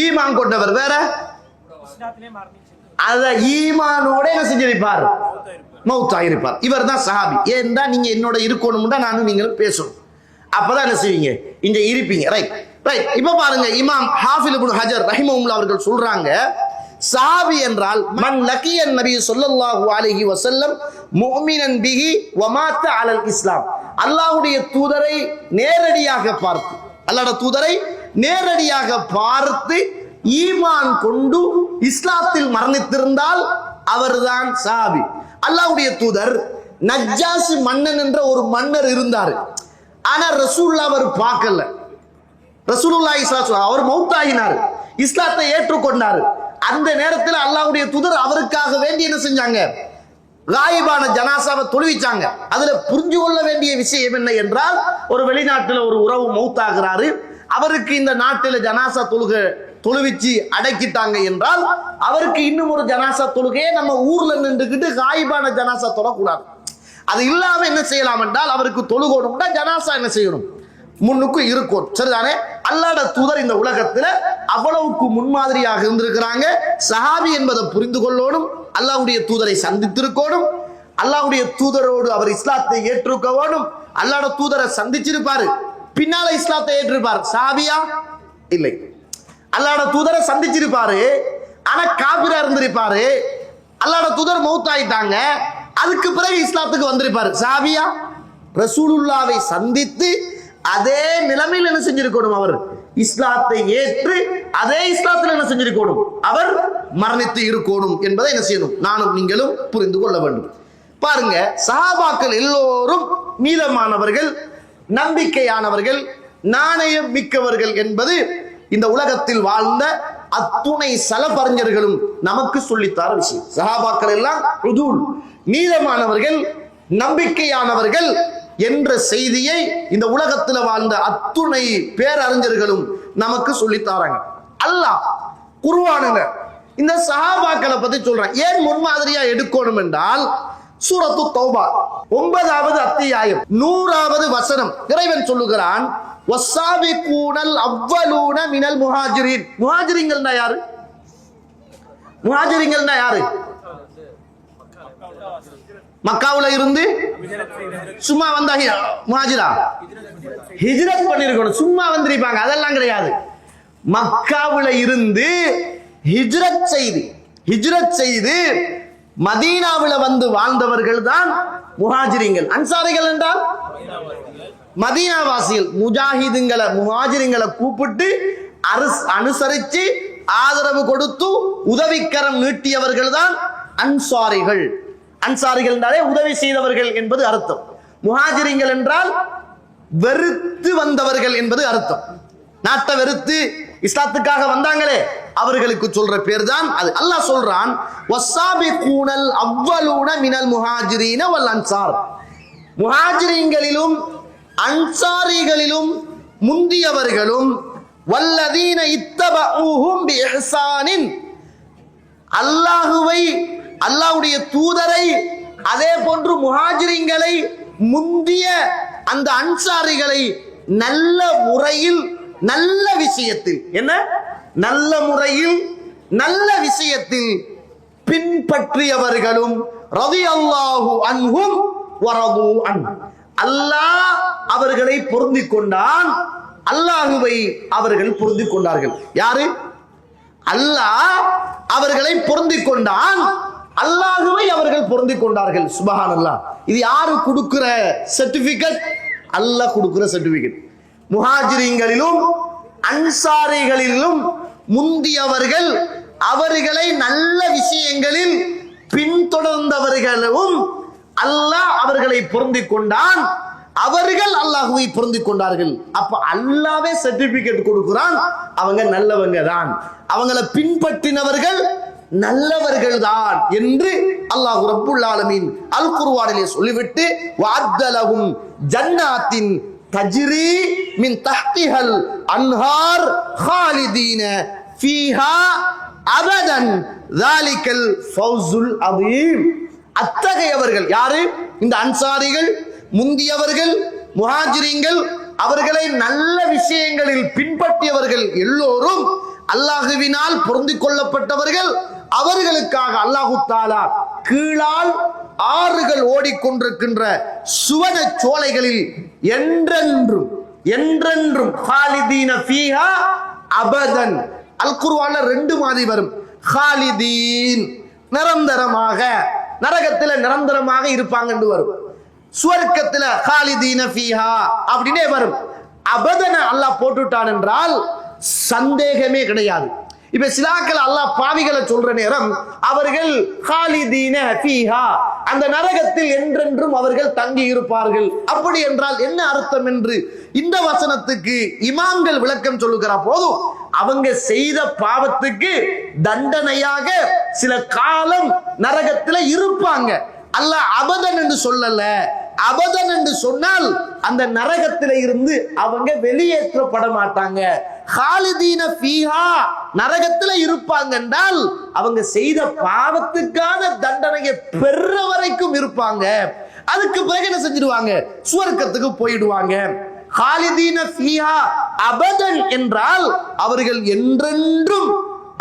ஈமான் கொண்டவர் வேற, அத ஈமானோட என்ன செஞ்சிருப்பார்? மௌத்தா இருப்பார். இவர் தான் சஹாபி. ஏன்னா நீங்க என்னோட இருக்கணும்னா நானும் நீங்களும் பேசணும். அப்பதான் என்ன செய்வீங்க? இங்க இருப்பீங்க. Right right. இப்ப பாருங்க, இமாம் ஹாஃபில் இப்னு ஹஜர் ரஹிமஹுல்லாஹ் அவர்கள் சொல்றாங்க, சஹாபி என்றால் மன் லகியன் நபி ஸல்லல்லாஹு அலைஹி வஸல்லம் முஃமினன் பிஹி வ மாத அலல் இஸ்லாம். அல்லாஹ்வுடைய தூதரை நேரடியாக பார்த்து, அல்லாஹ்வுடைய தூதரை நேரடியாக பார்த்து ஈமான் கொண்டு இஸ்லாத்தில் மரணித்திருந்தால் அவர்தான் சஹாபி. அல்லாஹ்வுடைய தூதர் நஜ்ஜாஸ் மன்னன் என்ற ஒரு மன்னர் இருந்தார். ஆனா ரசூலுல்லாஹ் அவர் பார்க்கல. ரசூலுல்லாஹி ஸல்லல்லாஹு அலைஹி வஸல்லம் அவர் மௌத்தாகினார், இஸ்லாத்தை ஏற்றுக்கொண்டார். அந்த நேரத்தில் அல்லாஹ்வுடைய தூதர் அவருக்காக வேண்டி என்ன செஞ்சாங்க? காயிபான ஜனாசாவை தொழுவிச்சாங்க. அதுல புரிஞ்சு கொள்ள வேண்டிய விஷயம் என்ன என்றால், ஒரு வெளிநாட்டில் ஒரு உறவு மௌத்தாகிறாரு, அவருக்கு இந்த நாட்டில் ஜனாசா தொழுவிச்சு அடக்கிட்டாங்க என்றால் அவருக்கு இன்னும் ஒரு ஜனாசா தொழுகையை நம்ம ஊர்ல நின்றுக்கிட்டு காயிபான ஜனாசா தொழக்கூடாது. அது இல்லாம என்ன செய்யலாம் என்றால், அவருக்கு தொழுகணும்னா ஜனாசா என்ன செய்யணும்? முன்னுக்கு இருக்கும். சரிதானே? அல்லாஹ்வுடைய தூதர் இந்த உலகத்துல அவ்வளவுக்கு முன்மாதிரியாக இருந்திருக்கிறாங்க. சஹாபி என்பதை புரிந்து கொள்ளணும், அல்லாஹ்வுடைய தூதரை சந்தித்திருக்கணும், அல்லாஹ்வுடைய தூதரோடு அவர் இஸ்லாத்தை ஏற்றுக்க வேணும். அல்லாஹ்வுடைய தூதரை சந்திச்சிருப்பாரு, பின்னால இஸ்லாத்தை ஏற்றிருப்பார். சஹாபியா? இல்லை. அல்லாஹ்வுடைய தூதரை சந்திச்சிருப்பாரு, ஆனா காபிரா இருந்திருப்பாரு. அல்லாஹ்வுடைய தூதர் மௌத்தாயிட்டாங்க, அதுக்கு பிறகு இஸ்லாத்துக்கு வந்திருப்பாரு. சஹாபியா? ரசூலுல்லாவை சந்தித்து அதே நிலைமையில் என்ன செஞ்சிருக்கணும்? அவர் இஸ்லாத்தை ஏற்று அதே இஸ்லாத்தில் என்ன செஞ்சிருக்கணும்? அவர் மரணித்து இருக்கணும் என்பதை என்ன செய்யணும்? நானும் நீங்களும் புரிந்து கொள்ள வேண்டும். பாருங்க, சஹாபாக்கள் எல்லோரும் நீதமானவர்கள், நம்பிக்கையானவர்கள், நாணயம் மிக்கவர்கள் என்பது இந்த உலகத்தில் வாழ்ந்த அத்துணை சலபறிஞர்களும் நமக்கு சொல்லித்தார விஷயம். சஹாபாக்கள் எல்லாம் உதூல், நீதமானவர்கள், நம்பிக்கையானவர்கள் என்ற செய்தியை இந்த உலகத்தில் வாழ்ந்த அத்துணை பேரறிஞர்களும் நமக்கு சொல்லித்தாராங்க. அல்லாஹ் குர்ஆன்ல இந்த சஹாபாக்களை பத்தி சொல்றான். ஏன் முன்மாதிரியா எடுக்கணும் என்றால், சூரத்து தௌபா 9வது அத்தியாயம் 100வது வசனம் இறைவன் சொல்லுகிறான், வஸ்ஸாபிகூனல் அவ்வலூன மினல் முஹாஜிரின். முஹாஜிரிங்கள்னா யாரு? முஹாஜிரிங்கள்னா யாரு? மக்காவுல இருந்து சும்மா வந்தா முஹாஜிரா? ஹிஜ்ரத் பண்ணிருக்கணும். சும்மா வந்திருப்பாங்க, அதெல்லாம் கிடையாது. மக்காவுல இருந்து ஹிஜ்ரத் செய்து மதீனாவுல வந்து வாழ்ந்தவர்கள் தான் முஹாஜிரிங்கள். அன்சாரிகள் என்றால் மதீனாவாசிகள். முஜாஹிதுங்களை முஹாஜிரிங்களை கூப்பிட்டு அனுசரிச்சு ஆதரவு கொடுத்து உதவிக்கரம் நீட்டியவர்கள் தான் அன்சாரிகள். அன்சாரிகள் என்றாலே உதவி செய்தவர்கள் என்பது அர்த்தம். முஹாஜிரிங்கள் என்றால் வெறுத்து வந்தவர்கள் என்பது அர்த்தம். நாட்டை வெறுத்து இஸ்லாத்துக்காக வந்தாங்களே, அவர்களுக்கு சொல்ற பேர் தான் அது. அல்லாஹ் சொல்றான், வஸ்ஸாபிகூனல் அவ்வலூன மினல் முஹாஜிரீன வல் அன்சார். முஹாஜிரிங்களிலும் அன்சாரிகளிலும் முந்தியவர்களும், வல்லதீன இத்தபஊஹும் பிஇஹ்சானின், அல்லாஹ்வை, அல்லாஹ்வுடைய தூதரை, அதே போன்று முஹாஜிரிங்களை முந்திய அந்த அன்சாரிகளை நல்ல முறையில், நல்ல விஷயத்தில், என்ன நல்ல முறையில் நல்ல விஷயத்தில் பின்பற்றியவர்களும், ரலியல்லாஹு அன்ஹும் வரது அன், அல்லாஹ் அவர்களை பொருந்திக் கொண்டான், அல்லாஹ்வை அவர்கள் பொருந்திக் கொண்டார்கள். யாரு? அல்லாஹ் அவர்களை பொருந்திக் கொண்டான், அல்லாஹ்வை அவர்கள் பொருந்திக் கொண்டார்கள். சுப்ஹானல்லாஹ். இது யாரு கொடுக்கிற சர்டிபிகேட்? அல்லாஹ் கொடுக்கிற சர்டிபிகேட். முஹாஜிரின்களிலும் அன்சாரிகளிலும் முந்தியவர்கள், அவர்களை நல்ல விஷயங்களில் பின்தொடர்ந்தவர்களும் அல்லாஹ் அவர்களை பொருந்திக் கொண்டான், அவர்கள் அல்லாஹ்வை பொருந்திக் கொண்டார்கள். அப்ப அல்லாஹ்வே சர்டிபிகேட் கொடுக்கிறான், அவங்க நல்லவங்க தான், அவங்களை பின்பற்றினவர்கள் நல்லவர்கள் தான் என்று அல்லாஹ் ரப்புல் ஆலமீன் அல் குர்ஆனிலே சொல்லிவிட்டு வஅத்தலஹும் ஜன்னாத்தின் தஜ்ரி மின் தஹ்திஹல் அன்ஹார் காலிதீன ஃபீஹா அபதன் ذلكல் ஃபௌசுல் அதீம். அத்தகையவர்கள் யாரு? இந்த அன்சாரிகள், முந்தியவர்கள், முஹாஜிரின்கள், அவர்களை நல்ல விஷயங்களில் பின்பற்றியவர்கள் எல்லோரும் அல்லாஹுவினால் பொருந்திக் கொள்ளப்பட்டவர்கள். அவர்களுக்காக அல்லாஹு தஆலா கீழால் ஆறுகள் ஓடிக்கொண்டிருக்கின்ற சுவன சோலைகளில் என்றென்றும் என்றென்றும் காலிதீன ஃபீஹா அபதன். அல் குர்ஆன்ல 2 மாதிரி வரும். காலிதீன் நிரந்தரமாக, நரகத்துல நிரந்தரமாக இருப்பாங்க என்று வரும். சுவர்க்கத்துல காலிதீன ஃபீஹா அப்படினே வரும். அபதன அல்லாஹ் போட்டுட்டான் என்றால் சந்தேகமே கிடையாது. இப்ப சிலாக்கள் அல்லாஹ் பாவிகளை சொல்ற நேரம் அவர்கள் காலிதீன ஃபீஹா, அந்த நரகத்தில் என்றென்றும் அவர்கள் தங்கி இருப்பார்கள். அப்படி என்றால் என்ன அர்த்தம் என்று இந்த வசனத்துக்கு இமாம்கள் விளக்கம் சொல்லுகிற போது, அவங்க செய்த பாவத்துக்கு தண்டனையாக சில காலம் நரகத்தில் இருப்பாங்க. அல்லாஹ் அபதன் என்று சொல்லல. அபதன் என்று சொன்னால் அந்த நரகத்தில இருந்து அவங்க வெளியேற்றப்பட மாட்டாங்க. காலிதீன ஃபீஹா, நரகத்துல இருப்பாங்க என்றால் அவங்க செய்த பாவத்துக்கான தண்டனையை பெற வரைக்கும் இருப்பாங்க. அதுக்கு பிறகு என்ன செஞ்சிடுவாங்க? சுவர்க்கத்துக்கு போயிடுவாங்க. காலிதீன ஃபீஹா அபதன் என்றால் அவர்கள் என்றென்றும்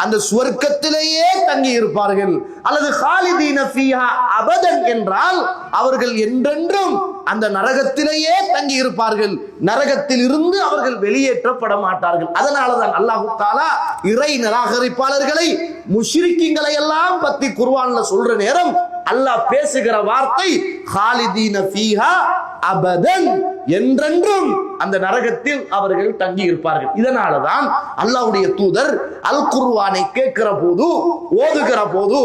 அந்த சுவர்க்கத்திலேயே தங்கி இருப்பார்கள். அல்லது காலிதீன ஃபீஹா அபதன் என்றால் அவர்கள் என்றென்றும் அந்த நரகத்திலேயே தங்கி இருப்பார்கள். நரகத்தில் இருந்து அவர்கள் வெளியேற்றப்பட மாட்டார்கள். அதனாலதான் அல்லாஹ் தஆலா இறை நிராகரிப்பாளர்களை, முஷ்ரிக்கீன்களை எல்லாம் பத்தி குர்ஆன்ல சொல்ற நேரம் அல்லாஹ் பேசுகிற வார்த்தை காலிதீன ஃபீஹா அபதன், என்றென்றும் அந்த நரகத்தில் அவர்கள் தங்கி இருப்பார்கள். இதனாலதான் அல்லாஹ்வுடைய தூதர் அல் குர்ஆனை கேட்கிற போது, ஓதுகிற போது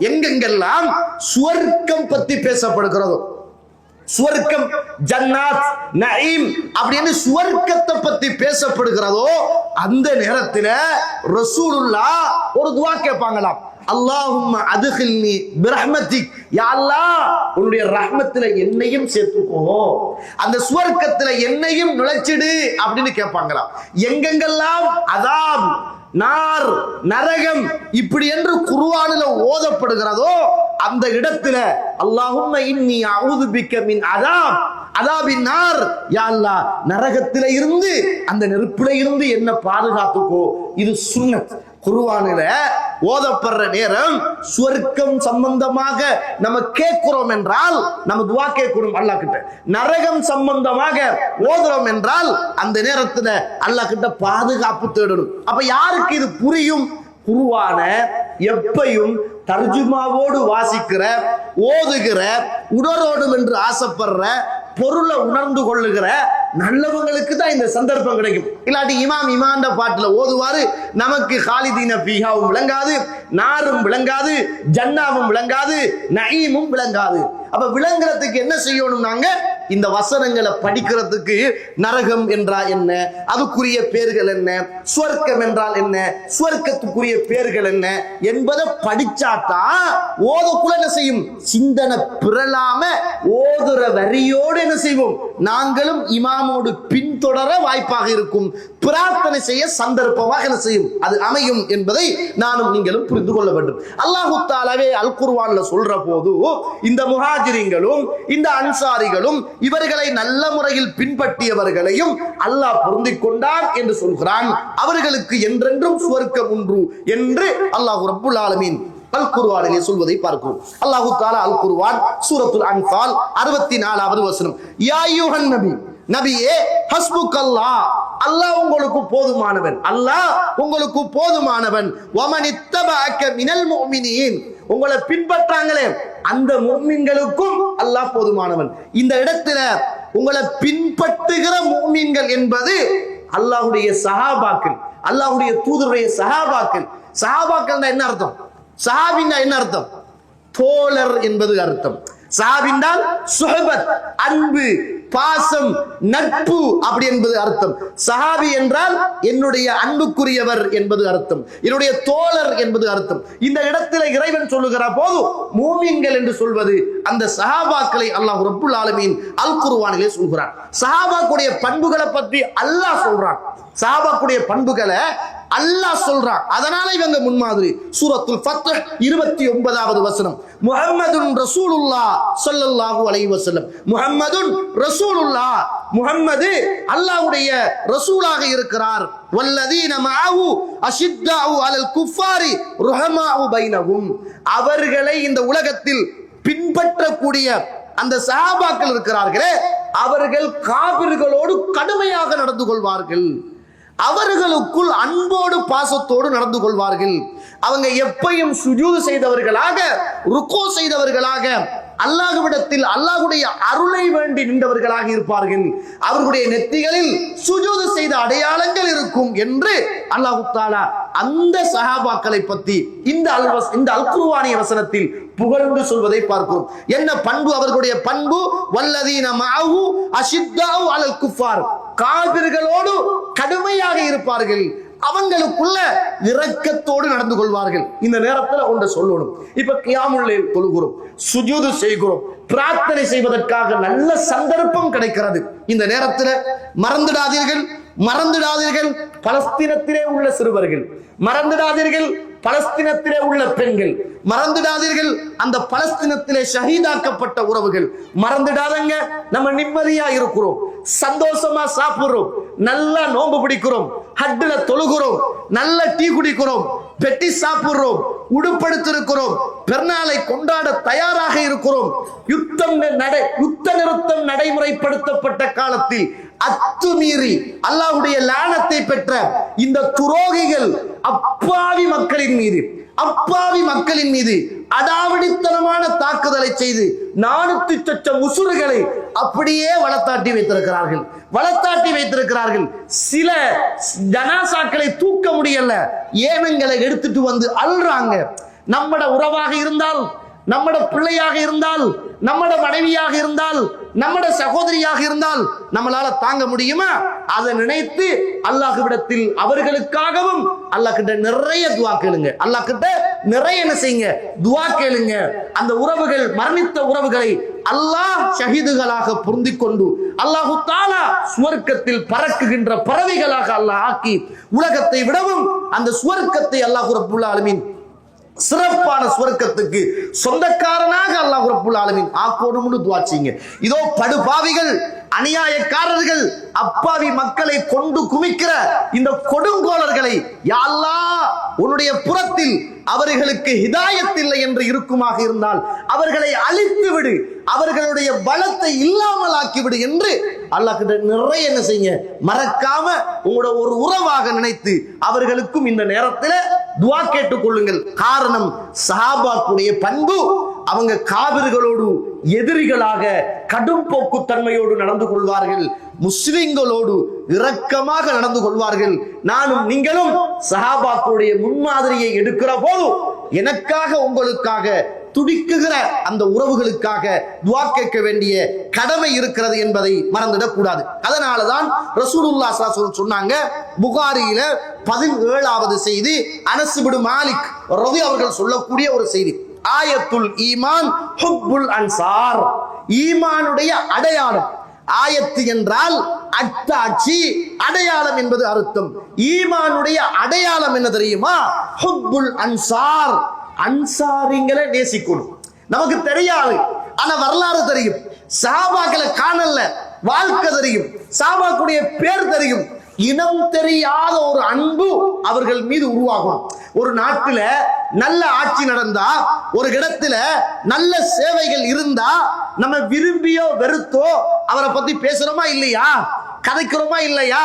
எங்கெங்கெல்லாம் சுவர்க்கம் பத்தி பேசப்படுகிறதோ, சுவர்க்கம், ஜன்னாத், நஈம் அப்படின்னு சுவர்க்கத்தை பத்தி பேசப்படுகிறதோ, அந்த நேரத்தில் ரசூலுல்லாஹ் ஒரு துஆ கேட்பாங்களாம். அல்லாஹும்ம அதுகில்னி பிரஹ்மத்திக், யா அல்லாஹ் உன்னுடைய ரஹ்மத்தில என்னையும் சேர்த்துக்கோ, அந்த சுவர்க்கத்துல என்னையும் நுழைச்சிடு அப்படின்னு கேட்பாங்களாம். எங்கெங்கெல்லாம் அதாப், நார், நரகம் இப்படி என்று குர்ஆனில் ஓதப்படுகிறதோ அந்த இடத்துல அல்லாஹும்ம இன்னி அஊது பிக்க மின் அதாப், அதாபின் நார், யா அல்லாஹ் நரகத்தில இருந்து, அந்த நெருப்பில இருந்து என்ன பாதுகாத்துக்கோ. இது சுன்னத். குர்ஆனில ஓதப்படுற நேரம் சுவர்க்கம் சம்பந்தமாக நம்ம கேட்கிறோம் என்றால் நம்ம துஆ கேட்கிறோம் அல்லாஹ் கிட்ட. நரகம் சம்பந்தமாக ஓதுறோம் என்றால் அந்த நேரத்துல அல்லாஹ் கிட்ட பாதுகாப்பு தேடணும். அப்ப யாருக்கு இது புரியும்? குர்ஆன எப்பையும் தர்ஜுமாவோடு வாசிக்கிற, ஓதுகிற, உணரோடும் என்று ஆசைப்படுற, பொருளை உணர்ந்து கொள்ளுகிற நல்லவங்களுக்கு தான் இந்த சந்தர்ப்பம் கிடைக்கும். இல்லாட்டி இமாண்ட பாட்டுல ஓதுவாரு, நமக்கு காலிதீன ஃபீஹாவும் விளங்காது, நாரும் விளங்காது, ஜன்னாவும் விளங்காது, நஈமும் விளங்காது. அப்ப விளங்குறதுக்கு என்ன செய்யணும்? நாங்க இந்த வசனங்களை படிக்கிறதுக்கு நரகம் என்றால் என்ன, அதுக்குரிய பேர்கள் என்ன, சுவர்க்கம் என்றால் என்ன, சுவர்க்கத்துக்குரிய பேர்கள் என்ன என்பதை படிச்சாதான் ஓதக்குள்ள என்ன செய்யும்? சிந்தனை பிறலாம ஓதுற வரியோடு என்ன செய்வோம்? நாங்களும் இமாமோடு பின்தொடர வாய்ப்பாக இருக்கும். பிரார்த்தனை செய்ய சந்தர்ப்பமாக என்ன செய்யும்? அது அமையும் என்பதை நானும் நீங்களும் புரிந்து கொள்ள வேண்டும். அல்லாஹு தஆலாவே அல் குர்ஆன்ல சொல்ற போது இந்த முஹாஜிரின்களும் இந்த அன்சாரிகளும் இவர்களை நல்ல முறையில் பின்பற்றியவர்களையும் அல்லாஹ் பொருந்திக் கொண்டான் என்று சொல்கிறான். அவர்களுக்கு என்றென்றும் சுவர்க்கம் உண்டு என்று அல்லாஹ் ரப்புல் ஆலமீன் அல் குர்ஆனிலே சொல்வதை பார்க்கிறோம். அல்லாஹ் தஆலா அல் குர்ஆன் சூரத்துல் அன்ஃபால் 64வது வசனம், யா அய்யுஹன் நபி, நபியே, ஹஸ்புக்கல்லாஹ், அல்லாஹ் உங்களுக்கு போதுமானவன், அல்லாஹ் உங்களுக்கு போதுமானவன், வமன் இத்தபஅக மினல் முஃமினீன், உங்களை பின்பற்றாங்களே அந்த முஃமின்களுக்கும் அல்லாஹ் போதுமானவன். இந்த இடத்துல உங்களை பின்பற்றுகிற முஃமின்கள் என்பது அல்லாஹ்வுடைய சஹாபாக்கள், அல்லாஹ்வுடைய தூதருடைய சஹாபாக்கள். சஹாபாக்கள் என்ன அர்த்தம்? சஹாபின்னா என்ன அர்த்தம்? தோழர் என்பது அர்த்தம். சஹாபின்னால் சுஹபத், அன்பு, பாசம், நட்பு அப்படி என்பது அர்த்தம். சஹாபி என்றால் என்னுடைய அன்புக்குரியவர் என்பது அர்த்தம், என்னுடைய தோழர் என்பது அர்த்தம். இந்த இடத்துல இறைவன் சொல்லுகிற போது மூமின்கள் என்று சொல்வது அந்த சஹாபாக்களை அல்லாஹ் ரப்புல் ஆலமீன் அல் குர்ஆனிலே சொல்கிறான். சஹாபாக்குடைய பண்புகளை பற்றி அல்லாஹ் சொல்றான். சஹாபாக்குடைய பண்புகளை அல்லாஹ் சொல்றான். அதனால இவங்க முன்மாதிரி. சூரத்துல் ஃபத்ஹ் 29வது வசனம், முஹம்மதுன் ரசூலுல்லாஹ் ஸல்லல்லாஹு அலைஹி வஸல்லம். முஹம்மதுன் ரசூலுல்லாஹ், முஹம்மது அல்லாஹ்வுடைய ரசூலாக இருக்கிறார். வல்லதீன மஅஹு அஷித்தாஉ அலல் குஃபாரி ருஹமாஉ பைனஹும். அவர்களை இந்த உலகத்தில் பின்பற்றக்கூடிய அந்த சஹாபாக்கள் இருக்கிறார்களே, அவர்கள் காபிர்களோடு கடுமையாக நடந்து கொள்வார்கள். அவர்களுக்குள் அன்போடு பாசத்தோடு நடந்து கொள்வார்கள். அவங்க எப்பையும் சுஜூது செய்தவர்களாக, ருக்கூ செய்தவர்களாக, அல்லாஹ்விடத்தில் அல்லாஹ்வுடைய அருளை வேண்டி நின்றவர்களாக இருப்பார்கள். அவர்களுடைய நெத்திகளில் சுஜூது செய்த அடையாளங்கள் இருக்கும் என்று அல்லாஹ் தஆலா அந்த சஹாபாக்களை பற்றி இந்த அல் குர்ஆனிய வசனத்தில் புகழ்ந்து சொல்வதை பார்க்கிறோம். என்ன பண்பு அவர்களுடைய பண்பு? வல்லதீன மஅஹு அஷித்தாஉ அலல் குஃபார், காபிர்களோடு கடுமையாக இருப்பார்கள், அவங்களுக்குள்ள இரக்கத்தோடு நடந்து கொள்வார்கள். இந்த நேரத்தில் ஒன்று சொல்லணும். இப்ப கியாமுல் லைல் தொழுகிறோம், சுஜூது செய்கிறோம், பிரார்த்தனை செய்வதற்காக நல்ல சந்தர்ப்பம் கிடைக்கிறது. இந்த நேரத்தில் மறந்துடாதீர்கள் பலஸ்தீனத்திலே உள்ள சிறுவர்கள், மறந்துடாதீர்கள் பலஸ்தீனத்திலே உள்ள பெண்கள், மறந்துடாதீர்கள் அந்த பலஸ்தீனத்திலே ஷஹீதாக்கப்பட்ட உறவுகள். மறந்துடாதங்க, நம்ம நிம்மதியா இருக்கிறோம், சந்தோஷமா சாப்பிடுறோம், நல்லா நோன்பு பிடிக்கிறோம், ஹட்டுல தொழுகிறோம், நல்ல டீ குடிக்கிறோம், பெட்டி சாப்பிடுறோம், உடுப்படுத்திருக்கிறோம், பெருநாளை கொண்டாட தயாராக இருக்கிறோம். யுத்த நிறுத்தம் நடைமுறைப்படுத்தப்பட்ட காலத்தில் அத்துமீறி அல்லாஹ்வுடைய லானத்தை பெற்ற இந்த துரோகிகள் அப்பாவி மக்களின் மீது அடாவடித்தனமான தாக்குதலை செய்து 400 லட்சம் முஸ்லிம்களை அப்படியே வளர்த்தாட்டி வைத்திருக்கிறார்கள். சில ஜனாசாக்களை தூக்க முடியல, ஏனங்களை எடுத்துட்டு வந்து அல்றாங்க. நம்மட உறவாக இருந்தால், நம்மட பிள்ளையாக இருந்தால், நம்மட மனைவியாக இருந்தால், நம்மட சகோதரியாக இருந்தால் நம்மளால தாங்க முடியுமா? அதை நினைத்து அல்லாஹ்விடத்தில் அவர்களுக்காகவும் அல்லாஹ் கிட்ட நிறைய துஆ கேளுங்க. அல்லாஹ் கிட்ட நிறைய என்ன செய்யுங்க? துஆ கேளுங்க. அந்த உறவுகள், மரணித்த உறவுகளை அல்லாஹ் ஷஹீதுகளாக பொருந்திக் கொண்டு அல்லாஹு தஆலா சுவர்க்கத்தில் பறக்குகின்ற பறவைகளாக அல்லாஹ் ஆக்கி உலகத்தை விடவும் அந்த சுவர்க்கத்தை அல்லாஹ் ரப்புல் ஆலமீன் சிறப்பான சுவர்க்கத்துக்கு சொந்தக்காரனாக அல்லாஹ் ரப்புல் ஆலமீன் ஆக்கணும்னு துஆ செய்யுங்க. இதோ படுபாவிகள், அநியாயக்காரர்கள், அப்பாவி மக்களை கொண்டு குமிக்கிற இந்த கொடுங்கோலர்களை யா அல்லாஹ் உன்னுடைய புறத்தில் அவர்களுக்கு ஹிதாயத் இல்லை என்று இருக்குமாக இருந்தால் அவர்களை அழித்து விடு, அவர்களுடைய பலத்தை இல்லாமல் ஆக்கிவிடு என்று அல்லாஹ் கிட்ட நிறைய என்ன செய்யுங்க? மறக்காம உங்களோட ஒரு உறவாக நினைத்து அவர்களுக்கும் இந்த நேரத்தில் துஆ கேட்டுக் கொள்ளுங்கள். காரணம், சஹாபாக்குடைய பண்பு, அவங்க காபிர்களோடு எதிரிகளாக கடும் போக்குத்தன்மையோடு நடந்து கொள்வார்கள், முஸ்லிம்களோடு இரக்கமாக நடந்து கொள்வார்கள். நானும் நீங்களும் சஹாபாக்குடைய முன்மாதிரியை எடுக்கிற போது எனக்காக உங்களுக்காக துடிக்குகிற அந்த உறவுகளுக்காக துஆ கேட்க வேண்டிய கடமை இருக்கிறது என்பதை மறந்துடக் கூடாது. அதனாலதான் ரசூலுல்லாஹ் ஸல்லல்லாஹு அலைஹி வஸல்லம் சொன்னாங்க, புகாரியில 17வது செய்தி, அனஸ் இப்னு மாலிக் ரலியல்லாஹு அவர்கள் சொல்லக்கூடிய ஒரு செய்தி, ஆயத்துல் ஈமான் ஹுப்புல் அன்சார், ஈமானுடைய அடையாளம். ஆயத்து என்றால் அத்தாட்சி, அடையாளம் என்பது அர்த்தம். ஈமானுடைய அடையாளம் என்ன தெரியுமா? ஹுப்புல் அன்சார், அன்சாரிங்களை நேசிக்கணும். நமக்கு தெரியாது, ஆனா வரலாறு தெரியும். சஹாபாக்களை காணல, வாழ்க்கை தெரியும், சஹாபாக்குடைய பேர் தெரியும். இனம் தெரியாத ஒரு அன்பு அவர்கள் மீது உருவாகும். ஒரு நாட்டுல நல்ல ஆட்சி நடந்தா, ஒரு இடத்துல நல்ல சேவைகள் இருந்தா, நம்ம விரும்பியோ வெறுத்தோ அவரை பத்தி பேசுறோமா இல்லையா? கதைக்கிறோமா இல்லையா?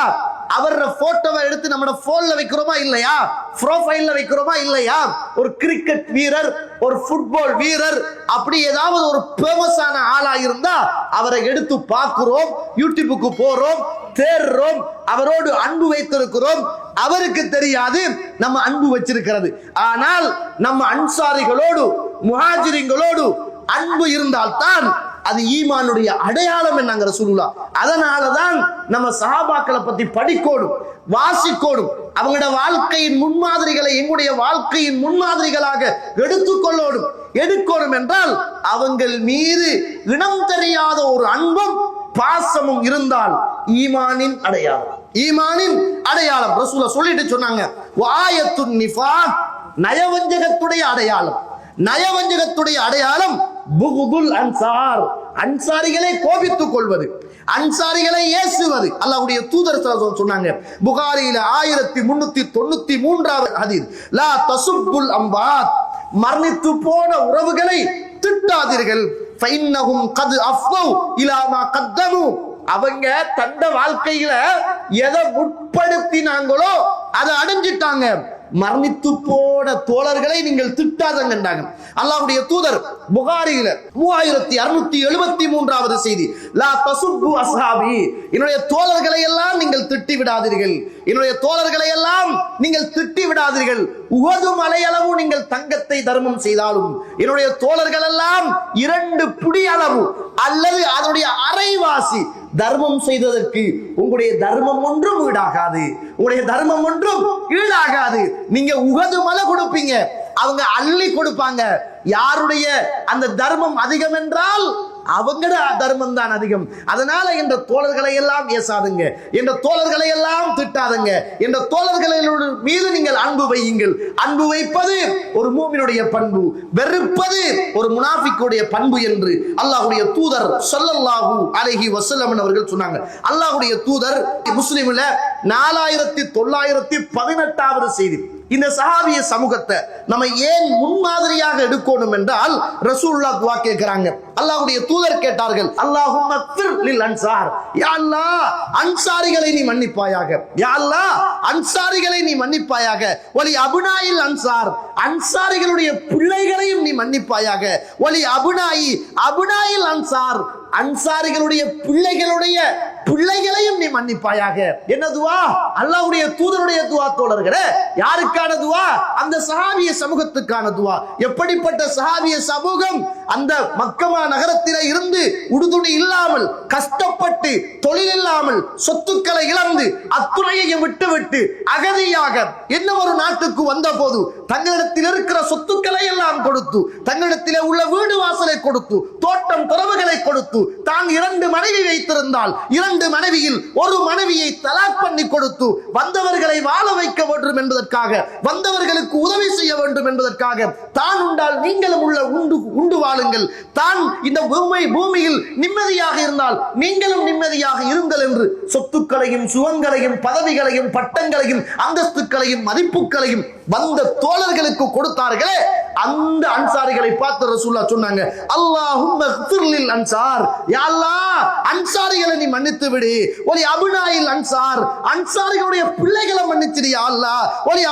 அவர போட்டோவை எடுத்து நம்ம போன்ல வைக்கிறோமா இல்லையா, ப்ரோஃபைல்ல வைக்கிறோமா இல்லையா? ஒரு கிரிக்கெட் வீரர், ஒரு ஃபுட்பால் வீரர், அப்படி ஏதாவது ஒரு ஃபேமஸான ஆளா இருந்தா அவரை எடுத்து பார்க்கிறோம், யூடியூபுக்கு போறோம், தேடுறோம், அவரோடு அன்பு வைத்திருக்கிறோம். அவருக்கு தெரியாது நம்ம அன்பு வச்சிருக்கிறது. ஆனால் நம்ம அன்சாரிகளோடு முஹாஜிரிங்களோடு அன்பு இருந்தால்தான் அது ஈமானுடைய அடையாளம் என்னங்க ரசூலுல்லாஹ். அதனாலதான் நம்ம சஹாபாக்களை பத்தி படிக்கோடும், வாசிக்கோடும், அவங்களோட வாழ்க்கையின் முன்மாதிரிகளை எங்களுடைய வாழ்க்கையின் முன்மாதிரிகளாக எடுத்துக்கொள்ளோடும். எடுக்கணும் என்றால் அவங்கள் மீது இனம் தெரியாத ஒரு அன்பும் பாசமும் இருந்தால் ஈமானின் அடையாளம், ஈமானின் அடையாளம். ரசூலுல்லாஹ் சொல்லிட்டு சொன்னாங்க, வாயத்துன் நிஃபாக், நயவஞ்சகத்துடைய அடையாளம், நயவஞ்சகத்துடைய அடையாளம் புகுதுல் அன்சார், அன்சாரிகளை கோபித்துக் கொள்வது, அன்சாரிகளை ஏசுவது. அல்லாஹ்வுடைய தூதர் சொன்னாங்க புகாரியில 1393வது ஹதீஸ், லா தசுப்புல் அம்வாத், மரணித்து போன உறவுகளை திட்டாதீர்கள், ஃபைன்னஹும் கத் அஃபவ் இலா மா கத்தமு, அவங்க தந்த வாழ்க்கையில எதை முற்படுத்தினாங்களோ அதை அடைஞ்சிட்டாங்க. மரணித்து போன தோழர்களை நீங்கள் திட்டாதங்கண்டாங்க. அல்லாஹ்வுடைய தூதர் புகாரியில 3673வது செய்தி, லா தசுப்பு அஸ்ஹாபி, என்னுடைய தோழர்களை எல்லாம் நீங்கள் திட்டி விடாதீர்கள், என்னுடைய தோழர்களை எல்லாம் நீங்கள் திட்டி விடாதீர்கள். உஹது மலையளவு நீங்கள் தங்கத்தை தர்மம் செய்தாலும் என்னுடைய தோழர்கள் எல்லாம் 2 புடி அளவு அல்லது அதனுடைய அரைவாசி தர்மம் செய்ததற்கு உங்களுடைய தர்மம் ஒன்றும் ஈடாகாது, உங்களுடைய தர்மம் ஒன்றும் ஈடாகாது. நீங்க உஹது மலை கொடுப்பீங்க, அவங்க அள்ளி கொடுப்பாங்க. யாருடைய அந்த தர்மம் அதிகம் என்றால் அவங்களோட தர்மம் தான் அதிகம். அதனால என்ற தோழர்களை எல்லாம் ஏசாதுங்க, என்ற தோழர்களை எல்லாம் திட்டாதுங்க, என்ற தோழர்களோட மீது நீங்கள் அன்பு வையுங்கள். அன்பு வைப்பது ஒரு மூமினுடைய பண்பு, வெறுப்பது ஒரு முனாஃபிக்குடைய பண்பு என்று அல்லாஹ்வுடைய தூதர் ஸல்லல்லாஹு அலைஹி வஸல்லம் அவர்கள் சொன்னாங்க. அல்லாஹ்வுடைய தூதர் முஸ்லிம்ல 4918வது செய்தி. இந்த சஹாபிய சமூகத்தை நம்ம ஏன் முன்மாதிரியாக எடுக்கணும் என்றால் ரசூலுல்லாஹ் துஆ கேட்கிறாங்க. அல்லாஹ்வுடைய தூதர் கேட்டார்கள், அல்லாஹும்ம ஃபிர் லில் அன்சார், யா அல்லாஹ் அன்சாரிகளை நீ மன்னிப்பாயாக, யா அல்லாஹ் அன்சாரிகளை நீ மன்னிப்பாயாக, வலி அபுனாயில் அன்சார், அன்சாரிகளுடைய பிள்ளைகளையும் நீ மன்னிப்பாயாக, வலி அபுனாயி அபுனாயில் அன்சார், அன்சாரிகளுடைய பிள்ளைகளுடைய பிள்ளைகளையும் நீ மன்னிப்பாயாக. என்ன துஆ? அல்லாஹ்வுடைய தூதருடைய துஆ தோழர்களே. யாருக்கான துஆ? அந்த சஹாபிய சமூகத்துக்கான துஆ. எப்படிப்பட்ட சஹாபிய சமூகம்? அந்த மக்கமா நகரத்திலே இருந்து உடுதுணி இல்லாமல் கஷ்டப்பட்டு தொழில் இல்லாமல் சொத்துக்களை இழந்து அத்துணையையும் விட்டுவிட்டு அகதியாக என்ன ஒரு நாட்டுக்கு வந்த போது தங்களிடத்தில் இருக்கிற சொத்துக்களை எல்லாம் கொடுத்து, தங்களிடத்திலே உள்ள வீடு வாசலை கொடுத்து, தோட்டம் துறவுகளை கொடுத்து, தான் 2 மனைவி வைத்திருந்தால் 2 மனைவியில் ஒரு மனைவியை தலாக் பண்ணி கொடுத்து வந்தவர்களை வாழ வைக்க வேண்டும் என்பதற்காக, வந்தவர்களுக்கு உதவி செய்ய வேண்டும் என்பதற்காக, தான் உண்டால் நீங்களும் உள்ள உண்டு வாழுங்கள், தான் இந்த பூமியில் நிம்மதியாக இருந்தால் நீங்களும் நிம்மதியாக இருங்கள் என்று சொத்துக்களையும் சுகங்களையும் பதவிகளையும் பட்டங்களையும் அந்தஸ்துக்களையும் மதிப்புகளையும் வந்த தோழர்களுக்கு கொடுத்தார்களே, அந்த அன்சாரிகளை பார்த்து ரசூலுல்லாஹ் சொன்னாங்க, அல்லாஹும்ம ஃபிர் லில் அன்சார், யா அல்லாஹ் அன்சாரிகளை நீ மன்னித்து விடு, ஒலி அபுனாயில் அன்சார், அன்சாரிகளுடைய பிள்ளைகளை மன்னிச்சிடு யா அல்லாஹ், ஒலி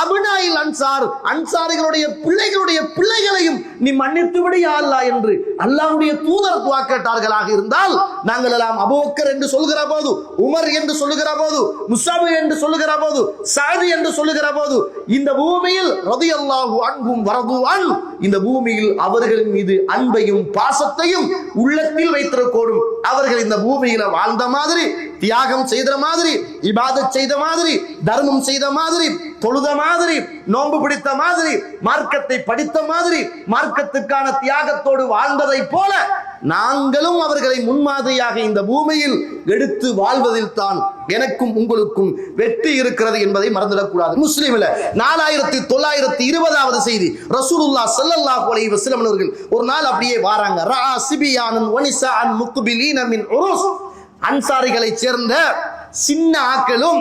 அபுனாயில் அன்சார், அன்சாரிகளுடைய பிள்ளைகளுடைய பிள்ளைகளையும் நீ மன்னித்து விடு யா அல்லாஹ் என்று அல்லாஹ்வுடைய தூதர் துஆ கேட்டார்களாக இருந்தால் நாங்கள் எல்லாம் அபூபக்கர் என்று சொல்லுகிற போது, உமர் என்று சொல்லுகிற போது, முஸஅப் என்று சொல்லுகிற போது, சஅத் என்று சொல்லுகிற போது, இந்த பூமியில் ரலியல்லாஹு அன்ஹும் வரது அன், இந்த பூமியில் அவர்களின் மீது அன்பையும் பாசத்தையும் உள்ளத்தில் வைத்திருக்கோடும். அவர்கள் இந்த பூமியில வாழ்ந்த மாதிரி, தியாகம் செய்த மாதிரி, இபாதத் செய்த மாதிரி, தர்மம் செய்த மாதிரி, தொழுத மாதிரி, நோன்பு பிடித்த மாதிரி, மார்க்கத்தை படித்த மாதிரி, மார்க்கத்துக்கான தியாகத்தோடு வாழ்ந்ததை போல நாங்களும் அவர்களை முன்மாதிரியாக இந்த பூமியில் எடுத்து வாழ்வதில் தான் எனக்கும் உங்களுக்கும் வெற்றி இருக்கிறது என்பதை மறந்துடக்கூடாது. முஸ்லிம்ல 4920வது செய்தி, ரசூலுல்லாஹ் ஸல்லல்லாஹு அலைஹி வஸல்லம் அவர்கள் ஒரு நாள் அப்படியே வாராங்க. ரஆ சிபியானன் வனிசாஅன் முக்பிலீன மின் உருஸ், அன்சாரிகளை சேர்ந்த சின்ன ஆட்களும்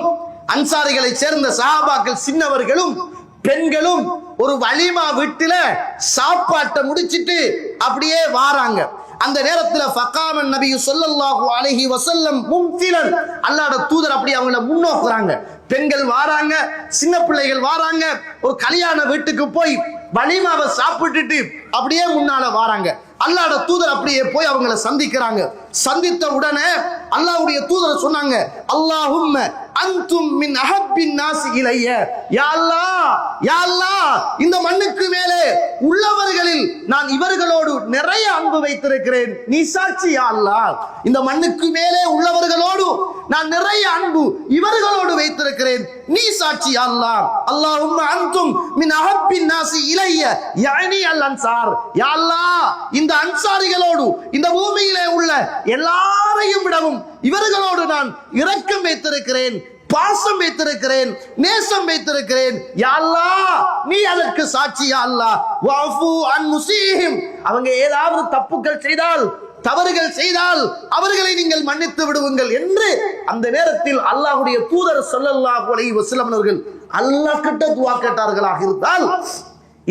அன்சாரிகளை சேர்ந்த சஹாபாக்கள் சின்னவர்களும் பெண்களும் ஒரு வலிமா வீட்டில சாப்பாட்டை முடிச்சிட்டு அப்படியே வாராங்க. அந்த நேரத்தில் ஃபகாமன் நபி ஸல்லல்லாஹு அலைஹி வஸல்லம் மும்திலன், அல்லாஹ்வுடைய தூதர் அப்படி அவங்கள முன்னோக்குறாங்க. பெண்கள் வாராங்க, சின்ன பிள்ளைகள் வாராங்க, ஒரு கல்யாண வீட்டுக்கு போய் வலிமாவை சாப்பிட்டுட்டு அப்படியே முன்னால வாராங்க. அல்லாஹ்வுடைய தூதர் அப்படியே போய் அவங்களை சந்திக்கிறாங்க. சந்தித்த உடனே அல்லாஹ்வுடைய தூதர் சொன்னாங்க, அல்லாஹும்ம அன்தும் மின் அஹப்பின் நாஸ் இலைய, யா அல்லாஹ், யா அல்லாஹ், இந்த மண்ணுக்கு மேலே உள்ளவர்களில் நான் இவர்களோடு நிறைய அன்பு வைத்திருக்கிறேன், நீ சாட்சி யா அல்லாஹ். இந்த மண்ணுக்கு மேலே உள்ளவர்களோடு நான் நிறைய அன்பு இவர்களோடு வைத்திருக்கிறேன், நீ சாட்சி யா அல்லாஹ். அல்லாஹும்ம அன்தும் மின் அஹப்பின் நாஸ் இலைய யானி அல் அன்சார், யா அல்லாஹ், இந்த அன்சாரிகளோடு இந்த பூமியிலே உள்ள எல்லாரையும் விடவும் இவர்களோடு நான் இரக்கம் வைத்திருக்கிறேன், பாசம் வைத்திருக்கிறேன், நேசம் வைத்திருக்கிறேன், யா அல்லாஹ், நீ அதற்கு சாட்சி யா அல்லாஹ். வஃபு அன் முஸீஹிம், அவங்க ஏதாவது தப்புகள் செய்தால், தவறுகள் செய்தால் அவர்களை நீங்கள் மன்னித்து விடுவீர்கள் என்று அந்த நேரத்தில் அல்லாஹ்வுடைய தூதர் ஸல்லல்லாஹு அலைஹி வஸல்லம் அவர்கள் அல்லாஹ் கிட்ட துஆ கேட்டார்களாக இருந்தால்,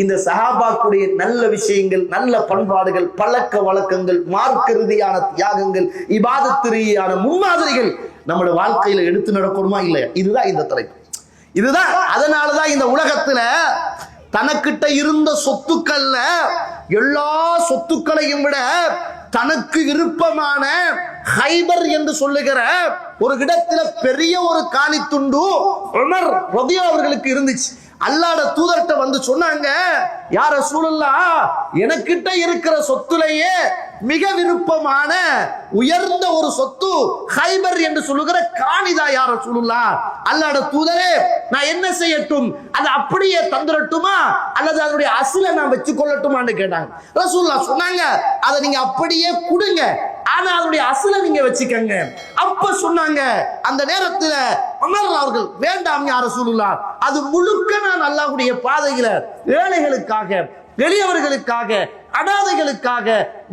இந்த சஹாபாக்குடைய நல்ல விஷயங்கள், நல்ல பண்பாடுகள், பழக்க வழக்கங்கள், மார்க்க ரீதியான தியாகங்கள், இபாதத் ரீதியான முன்மாதிரிகள் நம்முடைய வாழ்க்கையில எடுத்து நடக்கணுமா இல்லையா? இதுதான் இந்த தலைப்பு. இதுதான், அதனாலதான் இந்த உலகத்துல தனக்கிட்ட இருந்த சொத்துக்கள்ல எல்லா சொத்துக்களையும் விட தனக்கு விருப்பமான ஹைபர் என்று சொல்லுகிற ஒரு இடத்துல பெரிய ஒரு காணி துண்டு உமர் ரலியல்லாஹு அவர்களுக்கு இருந்துச்சு. அல்லாஹ்வுடைய தூதர்கிட்ட வந்து சொன்னாங்க, யா ரசூலுல்லாஹ், எனக்கிட்ட இருக்கிற சொத்துலயே மிக விருப்பமான உயர்ந்த ஒரு சொத்து ஹைபர் என்று சொல்லுகிற காணிதா யா ரசூலுல்லாஹ். அல்லாஹ்வுடைய தூதரே, நான் என்ன செய்யட்டும்? அது அப்படியே தந்துரட்டுமா அல்லது அதனுடைய அசில நான் வச்சு கொள்ளட்டுமான்னு கேட்டாங்க. ரசூலுல்லாஹ் சொன்னாங்க, அதை நீங்க அப்படியே கொடுங்க, ஆனா அதனுடைய அசில நீங்க வச்சுக்கங்க. அப்ப சொன்னாங்க, அந்த நேரத்துல உமர் அவர்கள், வேண்டாம் யா ரசூலுல்லாஹ், அது முழுக்க நான் அல்லாஹ்வுடைய பாதையில ஏழைகளுக்காக, எளியவர்களுக்காக, அனாதைகளுக்காக,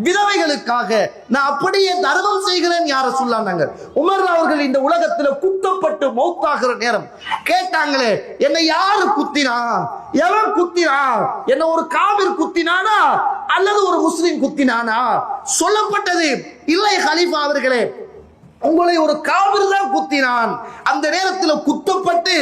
விதவைகளுக்காக நான் அப்படியே தர்மம் செய்கிறேன் யா ரசூலுல்லாஹ். உமர் அவர்கள் இந்த உலகத்துல குத்தப்பட்டு மௌத்தாகிற நேரம் கேட்டாங்களே, என்னை யாரு குத்தினா, எவன் குத்தினா? என்ன ஒரு காபிர் குத்தினானா அல்லது ஒரு முஸ்லிம் குத்தினானா? சொல்லப்பட்டது, இல்லை ஹலீஃபா அவர்களே, உங்களை ஒரு காபிர் தான் குத்தினான். அந்த நேரத்தில் குத்தப்பட்டு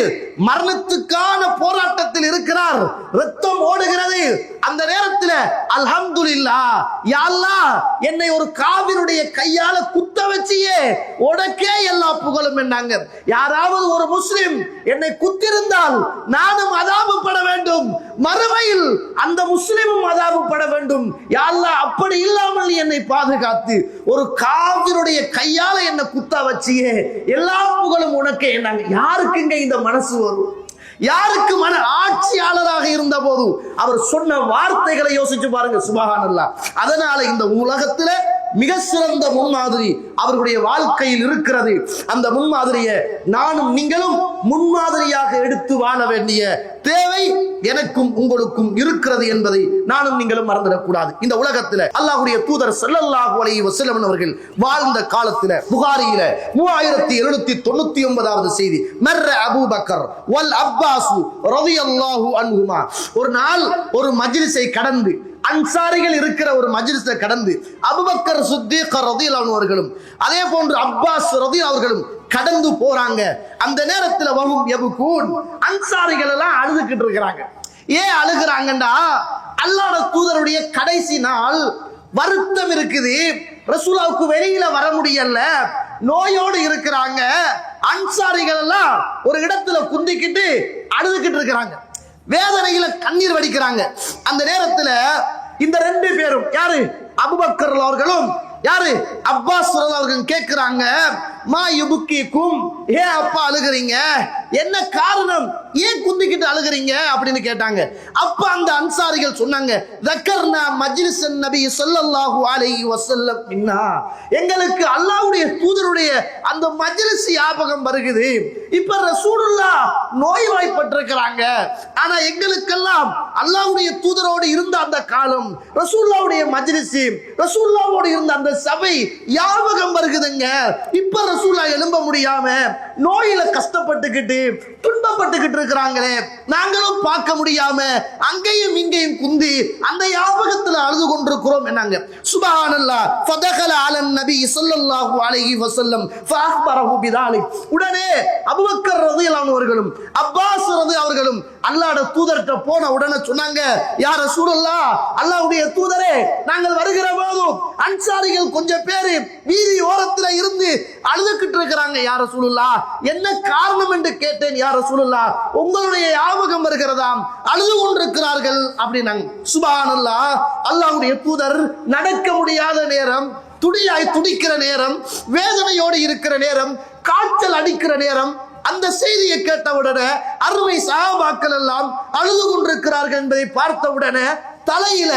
மரணத்துக்கான போராட்டத்தில் இருக்கிறார், ரத்தம் ஓடுகிறது. அந்த நேரத்தில் அல்ஹம்துலில்லாஹ், யா அல்லாஹ், என்னை ஒரு காபிருடைய கையால குத்த வச்சியே, உனக்கே எல்லா புகழும் என்னாங்க. யாராவது ஒரு முஸ்லிம் என்னை குத்திருந்தால் நானும் அதாபப்பட வேண்டும், மறுமையில் அந்த முஸ்லிமும் அதாபப்பட வேண்டும். யா அல்லாஹ், அப்படி இல்லாமல் என்னை பாதுகாத்து ஒரு காபிருடைய கையால என்னை குத்த வச்சியே, எல்லா புகழும் உனக்கே என்னாங்க. யாருக்குங்க இந்த மனசு வரும்? யாருக்கு மன ஆட்சியாளராக இருந்த போது அவர் சொன்ன வார்த்தைகளை யோசிச்சு பாருங்க. சுப்ஹானல்லாஹ். அதனால இந்த உலகத்துல மிக சிறந்த முன்மாதிரி அவர்களுடைய வாழ்க்கையில் இருக்கிறது. அந்த முன்மாதிரியை நானும் நீங்களும் முன்மாதிரியாக எடுத்து வாழ வேண்டிய தேவை எனக்கும் உங்களுக்கும் இருக்கிறது என்பதை நானும் நீங்களும் மறந்துடக்கூடாது. இந்த உலகத்துல அல்லாஹ்வுடைய தூதர் ஸல்லல்லாஹு அலைஹி வஸல்லம் அவர்கள் வாழ்ந்த காலத்துல புகாரியில 3799வது செய்தி, மர்ர அபூபக்கர் வல் அப்பாஸ் ரலியல்லாஹு அன்ஹுமா, ஒரு நாள் ஒரு மஜ்லிஸை கடந்து, அன்சாரிகள் இருக்கிற ஒரு மஜ்லிஸை கடந்து அபூபக்கர் சித்தீக் ரலியல்லாஹு அன்ஹு அவர்களும் அதே போன்று அப்பாஸ் ரலியல்லாஹு அவர்களும் கடந்து போறாங்க. அந்த நேரத்தில் வஹும் யபுகூன், அன்சாரிகள் எல்லாம் அழுதுகிட்டு இருக்கிறாங்க. ஏன் அழுகிறாங்கண்டா, அல்லாஹ்வுடைய தூதருடைய கடைசி நாள், வருத்தம் இருக்குது, ரசூலுல்லாஹ்வுக்கு வெளியில வர முடியல, நோயோடு இருக்கிறாங்க. அன்சாரிகள் எல்லாம் ஒரு இடத்துல குந்திக்கிட்டு அழுதுகிட்டு இருக்கிறாங்க, வேதனையில கண்ணீர் வடிக்கிறாங்க. அந்த நேரத்துல இந்த ரெண்டு பேரும், யாரு, அபூபக்கர் அவர்களும் யாரு, அப்பாஸ் அவர்களும் கேட்கிறாங்க, மா யுபுக்கிக்கும், ஏன் அப்பா அழுகிறீங்க, என்ன காரணம், ஏன் குந்திக்கிட்டு அழுகிறீங்க அப்படின்னு கேட்டாங்க. அப்ப அந்த அன்சாரிகள் சொன்னாங்க, தக்கர்னா மஜ்லிஸன் நபி ஸல்லல்லாஹு அலைஹி வஸல்லம் மின்னா, எங்களுக்கு அல்லாஹ்வுடைய தூதருடைய அந்த மஜ்லிஸ் ஞாபகம் வருகிறது. இப்ப ரசூலுல்லாஹ் நோய்வாய்ப்பட்டிருக்கிறாங்க, ஆனா எங்களுக்கெல்லாம் அல்லாஹ்வுடைய தூதரோடு இருந்த அந்த காலம், ரசூலுல்லாஹ்வுடைய மஜ்லிஸ், ரசூலுல்லாஹ்வோடு இருந்த அந்த சபை ஞாபகம் வருகுதுங்க. இப்ப ரசூலுல்லாஹ் எழும்ப முடியாம நோயில கஷ்டப்பட்டுக்கிட்டு துன்பப்பட்டுக்கிட்டு இருக்கிறாங்களே, நாங்களும் பார்க்க முடியாம அங்கேயும் இங்கேயும் குந்தி அந்த ஞாபகத்துல அழுது கொண்டிருக்கிறோம் என்னங்க. சுப்ஹானல்லாஹ். ஃபதகல அலன் நபி ஸல்லல்லாஹு அலைஹி வஸல்லம் ஃபஅக்பரஹு பிதாலிக். உடனே அபூபக்கர் ரலியல்லாஹு அன்ஹு அவர்களும் அப்பாஸ் ரலியல்லாஹு அவர்களும் அல்லாஹ்வுடைய தூதர்கிட்ட போன உடனே சொன்னாங்க, யா ரசூலல்லாஹ், அல்லாஹ்வுடைய தூதரே, நாங்கள் வருகிற போதும் அன்சாரிகள் கொஞ்சம் பேரு வீதி ஓரத்துல இருந்து அழுதுகிட்டு இருக்கிறாங்க யா ரசூலுல்லாஹ். என்ன காரணம் என்று கேட்டேன் யா ரசூலுல்லாஹ். உங்களுடைய ஞாபகம் வருகிறதாம், அழுது கொண்டிருக்கிறார்கள் அப்படின்னாங்க. சுப்ஹானல்லாஹ். அல்லாஹ்வுடைய தூதர் நடக்க முடியாத நேரம், துடியாய் துடிக்கிற நேரம், வேதனையோடு இருக்கிற நேரம், காய்ச்சல் அடிக்கிற நேரம், அந்த செய்தியை கேட்டவுடனே அருமை சஹாபாக்கள் எல்லாம் அழுது கொண்டிருக்கிறார்கள் என்பதை பார்த்தவுடனே தலையில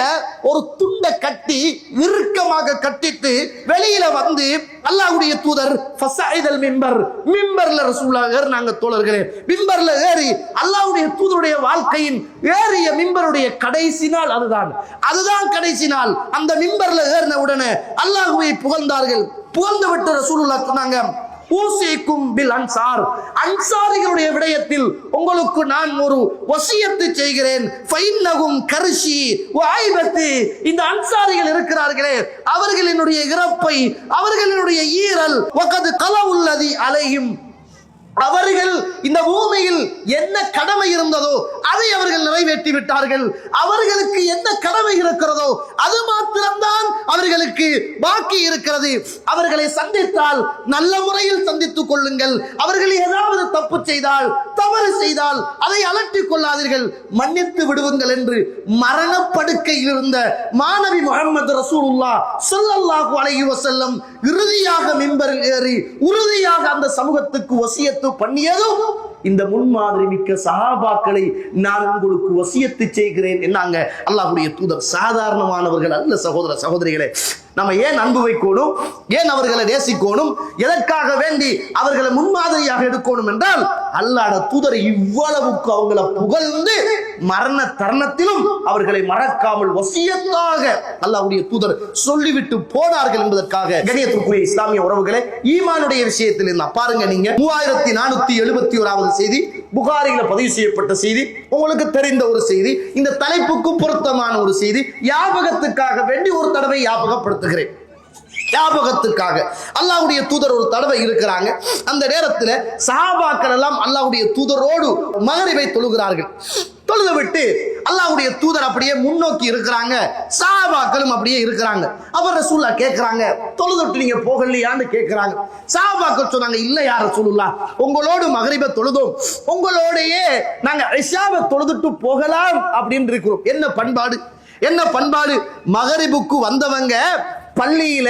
ஒரு துண்டை கட்டி இறுக்கமாக கட்டிட்டு வெளியில வந்து அல்லாஹ்வுடைய தூதர் ஃபஸைதல் மிம்பர், மிம்பர்ல ரசூலுல்லாஹ் ஏறினாங்க தோழர்களே. மிம்பர்ல ஏறி அல்லாஹ்வுடைய தூதருடைய வாழ்க்கையின் ஏறிய மிம்பருடைய கடைசி நாள் அதுதான் கடைசி நாள். அந்த மிம்பர்ல ஏறின உடனே அல்லாஹ்வை புகழ்ந்தார்கள். புகழ்ந்து விட்டு ரசூலுல்லாஹ் சொன்னாங்க, ஊசிக்கும் பில் அன்சார், அன்சாரிகளுடைய விடயத்தில் உங்களுக்கு நான் ஒரு வசியத்து செய்கிறேன். ஃபைன்னஹும் கர்ஷி வ ஐபத்தி, இந்த அன்சாரிகள் இருக்கிறார்களே, அவர்களினுடைய இறப்பை, அவர்களினுடைய ஈரல், வகத் கலவுல்லதி அலைஹிம், அவர்கள் இந்த பூமியில் என்ன கடமை இருந்ததோ அதை அவர்கள் நிறைவேற்றி விட்டார்கள். அவர்களுக்கு என்ன கடமை இருக்கிறதோ அது மாத்திரம்தான் அவர்களுக்கு பாக்கி இருக்கிறது. அவர்களை சந்தித்தால் நல்ல முறையில் சந்தித்துக் கொள்ளுங்கள். அவர்கள் ஏதாவது தப்பு செய்தால், தவறு செய்தால் அதை அலட்டிக் கொள்ளாதீர்கள், மன்னித்து விடுவுங்கள் என்று மரணப்படுக்கையில் இருந்த மாணவி முஹம்மது ரசூலுல்லாஹ் ஸல்லல்லாஹு அலைஹி வஸல்லம் இறுதியாக மிம்பரில் ஏறி உறுதியாக அந்த சமூகத்துக்கு வசியத்து பண்ணியதும் இந்த முன்மாதிரி மிக்க சஹாபாக்களை நான் உங்களுக்கு வசியத்து செய்கிறேன் என்னாங்க அல்லாஹ்வுடைய தூதர். சாதாரணமானவர்கள் அல்ல சகோதர சகோதரிகளே. நம்ம ஏன் அன்பு வைக்கணும், ஏன் அவர்களை நேசிக்கணும், எதற்காக வேண்டி அவர்களை முன்மாதிரியாக எடுக்கணும் என்றால், அல்லாஹ்வுடைய தூதர் இவ்வளவுக்கு அவங்களை புகழ்ந்து மரண தருணத்திலும் அவர்களை மறக்காமல் வசியத்தாக அல்லாஹ்வுடைய தூதர் சொல்லிவிட்டு போனார்கள் என்பதற்காக. கண்ணியத்திற்குரிய இஸ்லாமிய உறவுகளே, ஈமானுடைய விஷயத்தில் என்ன பாருங்க. நீங்க 3471வது செய்தி, புகாரில பதிவு செய்யப்பட்ட செய்தி, உங்களுக்கு தெரிந்த ஒரு செய்தி, இந்த தலைப்புக்கு பொருத்தமான ஒரு செய்தி. ஞாபகத்துக்காக வேண்டி ஒரு தடவை ஞாபகப்படுத்துகிறேன். ஞாபகத்துக்காக அல்லாஹ்வுடைய தூதர் ஒரு தடவை இருக்கிறாங்க. அந்த நேரத்தில் சஹாபாக்கள் எல்லாம் அல்லாஹ்வுடைய தூதரோடு மகரிபை தொழுகிறார்கள். தொழுது விட்டு அல்லாஹ்வுடைய தூதர் அப்படியே முன்னோக்கி இருக்கிறாங்க, சஹாபாக்களும் அப்படியே இருக்கிறாங்க. அவர் ரசூலுல்லாஹ் கேட்கிறாங்க, தொழுதுட்டு நீங்க போகலையான்னு கேட்கிறாங்க. சஹாபாக்கள் சொன்னாங்க, இல்ல யா ரசூலுல்லாஹ், உங்களோடு மகரிபை தொழுதோம், உங்களோடையே நாங்க இஷாவை தொழுதுட்டு போகலாம் அப்படின்னு இருக்கிறோம். என்ன பண்பாடு, என்ன பண்பாடு. மகரிபுக்கு வந்தவங்க பள்ளியில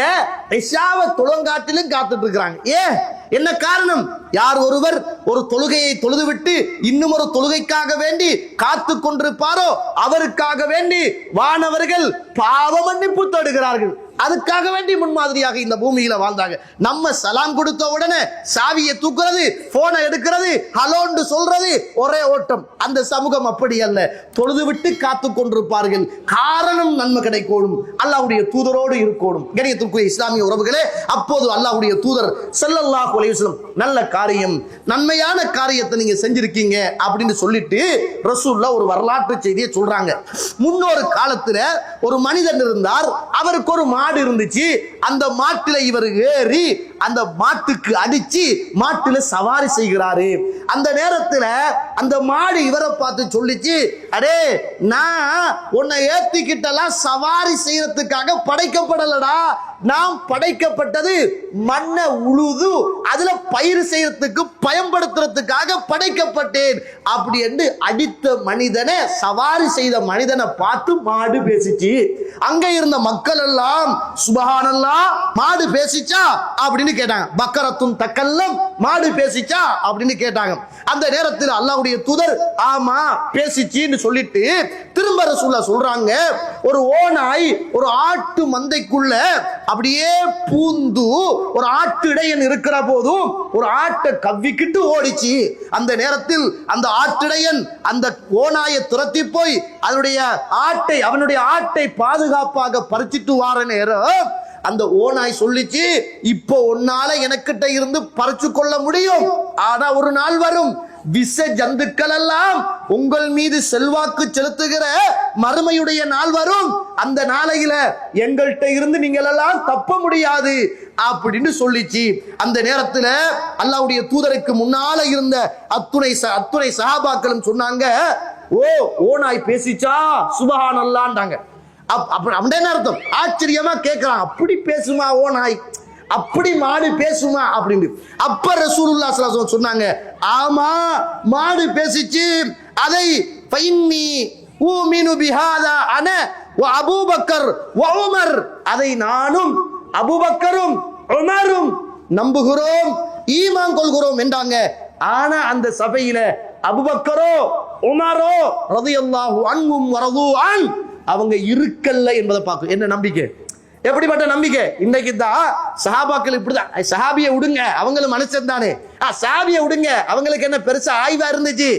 இஷாவை தொழுங்காட்டிலும் காத்துட்டு இருக்கிறாங்க. ஏன், என்ன காரணம்? யார் ஒருவர் ஒரு தொழுகையை தொழுதுவிட்டு இன்னும் ஒரு தொழுகைக்காக வேண்டி காத்து கொண்டிருப்பாரோ அவருக்காக வேண்டி வானவர்கள் பாவ மன்னிப்பு தேடுகிறார்கள். அதுக்காக வேண்டி முன்மாதிரியாக இந்த பூமியில வாழ்ந்தாங்க. நம்ம சலாம் கொடுத்த உடனே சாவியை தூக்குறது, போனை எடுக்கிறது, ஹலோன்னு சொல்றது, ஒரே ஓட்டம். அந்த சமூகம் அப்படி அல்ல. தொழுது விட்டு காத்து கொண்டிருப்பார்கள். காரணம் நன்மை கிடைக்கணும், அல்லாஹ்வுடைய தூதரோடு இருக்கணும். கண்ணியத்திற்குரிய இஸ்லாமிய உறவுகளே, அப்போது அல்லாஹ்வுடைய தூதர் ஸல்லல்லாஹு அலைஹி வஸல்லம் நல்ல காரியம், நன்மையான காரியத்தை நீங்க செஞ்சிருக்கீங்க அப்படின்னு சொல்லிட்டு ரசூலுல்லாஹ் ஒரு வரலாற்று செய்தியை சொல்றாங்க. முன்னொரு காலத்துல ஒரு மனிதன் இருந்தார், அவருக்கு ஒரு மாடு இருந்துச்சு. அந்த மாட்டுல இவர் ஏறி அந்த மாட்டுக்கு அடிச்சு மாட்டுல சவாரி செய்கிறாரு. அந்த நேரத்துல அந்த மாடு இவரை பார்த்து சொல்லிச்சு, அடே, நான் உன்னை ஏத்திக்கிட்டெல்லாம் சவாரி செய்யறதுக்காக படைக்கப்படலடா, நாம் படைக்கப்பட்டது மண்ணை உழுது அதுல பயிர் செய்யறதுக்கு பயன்படுத்துறதுக்காக படைக்கப்பட்டேன் அப்படி என்று அடித்த மனிதனை, சவாரி செய்த மனிதனை பார்த்து மாடு பேசிச்சு. அங்க இருந்த மக்கள் எல்லாம் சுப்ஹானல்லாஹ், மாடு பேசிச்சா அப்படின்னு கேட்டாங்க. பக்கரத்துன் தக்கல்லம், மாடு பேசிச்சா அப்படின்னு கேட்டாங்க. அந்த நேரத்தில் அல்லாஹ்வுடைய தூதர் ஆமா பேசிச்சின்னு சொல்லிட்டு திரும்ப ரசூலுல்லாஹ் சொல்றாங்க, ஒரு ஓநாய் ஒரு ஆட்டு மந்தைக்குள்ள அப்படியே பூந்து ஒரு ஆட்டு இடையன் இருக்கிற போதும் ஒரு ஆட்டை கவ்விக்கிட்டு ஓடிச்சு. அந்த நேரத்தில் அந்த ஆட்டிடையன் அந்த ஓநாயை துரத்தி போய் அவனுடைய ஆட்டை பாதுகாப்பாக பறிச்சிட்டு வார நேரம் அந்த ஓநாய் சொல்லிச்சு, இப்போ உன்னால எனக்கிட்ட இருந்து பறிச்சு கொள்ள முடியும், ஆனா ஒரு நாள் வரும் விஷ ஜந்துக்கள் எல்லாம் உங்கள் மீது செல்வாக்கு செலுத்துகிற மறுமையுடைய நாள் வரும். அந்த நாளையில எங்கள்கிட்ட இருந்து நீங்கள் எல்லாம் தப்ப முடியாது அப்படின்னு சொல்லிச்சு. அந்த நேரத்துல அல்லாஹ்வுடைய தூதருக்கு முன்னால இருந்த அத்துணை சஹாபாக்களும் சொன்னாங்க, ஓ நாய் பேசிச்சா சுபஹானல்லாஹ்ன்றாங்க. அப்படின்னா அர்த்தம் ஆச்சரியமா கேட்கிறான், அப்படி பேசுமா ஓ நாய், அப்படி மாடு பேசுமா அப்படின்னு. அப்ப ரசூலுல்லாஹி ஸல்லல்லாஹு அலைஹி வஸல்லம் சொன்னாங்க, ஆமா மாடு பேசிச்சு. அதை ஃபைன்னி ஊமினு பிஹாதா அன வ அபூபக்கர் வ உமர், அதை நானும் அபூபக்கரும் உமரும் நம்புகிறோம், ஈமான் கொள்கிறோம் என்றாங்க. ஆனா அந்த சபையில அபூபக்கரோ உமரோ ரலியல்லாஹு அன்ஹும் வ ரது அன் அவங்க இருக்கல்ல என்பதை பார்க்கும். என்ன நம்பிக்கை, எப்படிப்பட்ட நம்பிக்கை? இன்னைக்கு தான் சஹாபாக்கள் இப்படிதான், சஹாபியை விடுங்க அவங்களும் மனுஷன் தானே, சஹாபியை விடுங்க அவங்களுக்கு என்ன பெருசா ஆய்வா இருந்துச்சு,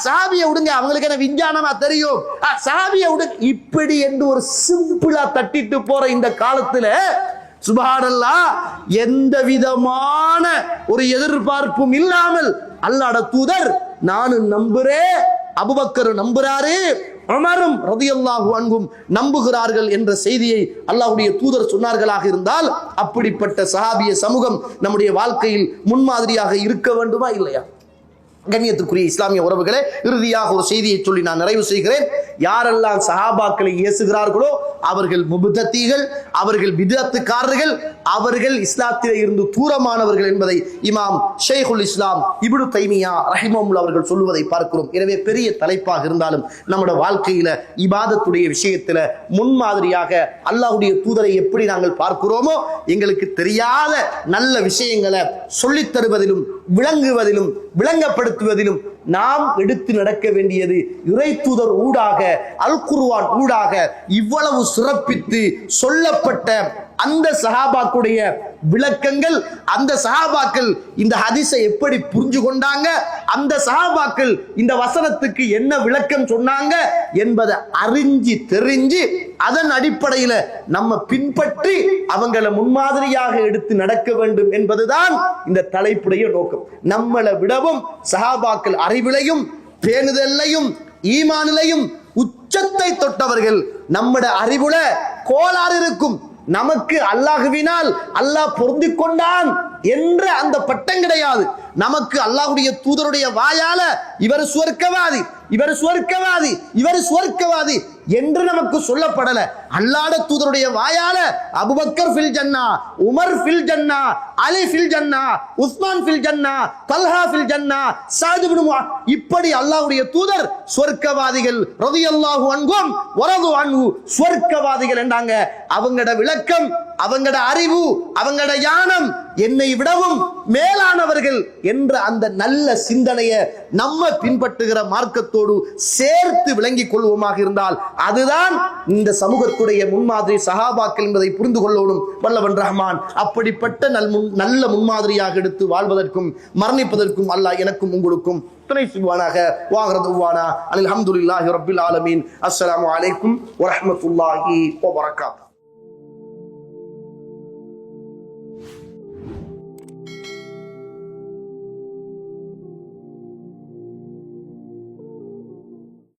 சஹாபியை விடுங்க அவங்களுக்கு என்ன விஞ்ஞானமா தெரியும், சஹாபியை விடுங்க இப்படி என்று ஒரு சிம்பிளா தட்டிட்டு போற இந்த காலத்துல சுப்ஹானல்லாஹ் எந்த விதமான ஒரு எதிர்பார்ப்பும் இல்லாமல் அல்லாஹ்வுடைய தூதர் நானும் நம்புறேன், அபூபக்கர் நம்புறாரு, உமரும் ரலியல்லாஹு அன்ஹும் நம்புகிறார்கள் என்ற செய்தியை அல்லாஹ்வுடைய தூதர் சொன்னார்களாக இருந்தால் அப்படிப்பட்ட சஹாபிய சமூகம் நம்முடைய வாழ்க்கையில் முன்மாதிரியாக இருக்க வேண்டுமா இல்லையா? கண்ணியத்துக்குரிய இஸ்லாமிய உறவுகளே, இறுதியாக ஒரு செய்தியை சொல்லி நான் நிறைவு செய்கிறேன். யாரெல்லாம் சஹாபாக்களை ஏசுகிறார்களோ அவர்கள் முப்தத்தீகள், அவர்கள் பித்அத்துக்காரர்கள், அவர்கள் இஸ்லாத்திலே இருந்து தூரமானவர்கள் என்பதை இமாம் ஷைகுல் இஸ்லாம் இப்னு தைமியா ரஹிமஹுல்லாஹ் அவர்கள் சொல்லுவதை பார்க்கிறோம். எனவே பெரிய தலைப்பாக இருந்தாலும் நம்முடைய வாழ்க்கையில இபாதத்துடைய விஷயத்துல முன்மாதிரியாக அல்லாஹ்வுடைய தூதரை எப்படி நாங்கள் பார்க்கிறோமோ எங்களுக்கு தெரியாத நல்ல விஷயங்களை சொல்லித் தருவதிலும் விளங்குவதிலும் விளங்கப்படுத்துவதிலும் நாம் எடுத்து நடக்க வேண்டியது இறை தூதர் ஊடாக அல் குர்ஆன் ஊடாக இவ்வளவு சிறப்பித்து சொல்லப்பட்ட அந்த சஹாபாக்குடைய விளக்கங்கள், அந்த சஹாபாக்கள் இந்த ஹதீஸை எப்படி புரிஞ்சு கொண்டாங்க, அந்த சஹாபாக்கள் இந்த வசனத்துக்கு என்ன விளக்கம் சொன்னாங்க என்பதை அறிஞ்சு தெரிஞ்சு அதன் அடிப்படையில நம்ம பின்பற்றி அவங்களை முன்மாதிரியாக எடுத்து நடக்க வேண்டும் என்பதுதான் இந்த தலைப்புடைய நோக்கம். நம்மளை விடவும் சஹாபாக்கள் அறிவிலையும் பேணுதலையும் ஈமானிலையும் உச்சத்தை தொட்டவர்கள். நம்முடைய அறிவுல கோளாறு இருக்கும், நமக்கு அல்லாஹ்வினால் அல்லாஹ் பொருந்திக் கொண்டான் என்ற அந்த பட்டம் கிடையாது. நமக்கு அல்லாஹ்வுடைய தூதருடைய வாயால இவர் சுவர்க்கவாதி, இவர் சுவர்க்கவாதி, இவர் சுவர்க்கவாதி என்று நமக்கு சொல்லப்படல. அல்லாஹ்வுடைய தூதருடைய வாயால அபூபக்கர் ஃபில் ஜன்னா, உமர் ஃபில் ஜன்னா, அலி ஃபில் ஜன்னா, உஸ்மான் ஃபில் ஜன்னா, தல்ஹா ஃபில் ஜன்னா, சஅத் இப்னு முஆத், இப்படி அல்லாஹ்வுடைய தூதர் சுவர்க்கவாதிகள் ரலியல்லாஹு அன்ஹும் வரது அன்ஹு சுவர்க்கவாதிகள் என்றாங்க. அவங்களோட விளக்கம், அவங்களோட அறிவு, அவங்களோட ஞானம் என்னை விடவும் மேலானவர்கள் என்ற அந்த நல்ல சிந்தனையை நம்ம பின்பற்றுகிற மார்க்கத்தோடு சேர்த்து விளங்கிக் கொள்வோமாக இருந்தால் அதுதான் இந்த சமூகத்துடைய முன்மாதிரி சஹாபாக்கள் என்பதை புரிந்து கொள்ளவும் வல்லவன் ரஹ்மான் அப்படிப்பட்ட நல்ல முன்மாதிரியாக எடுத்து வாழ்வதற்கும் மரணிப்பதற்கும் அல்லாஹ் எனக்கும் உங்களுக்கும் துணை செய்வானாக. வாஹ்ரதுவானா அல்ஹம்துலில்லாஹி ரப்பில் ஆலமீன். அஸ்ஸலாமு அலைக்கும் வரஹ்மத்துல்லாஹி வபரகாத்துஹு.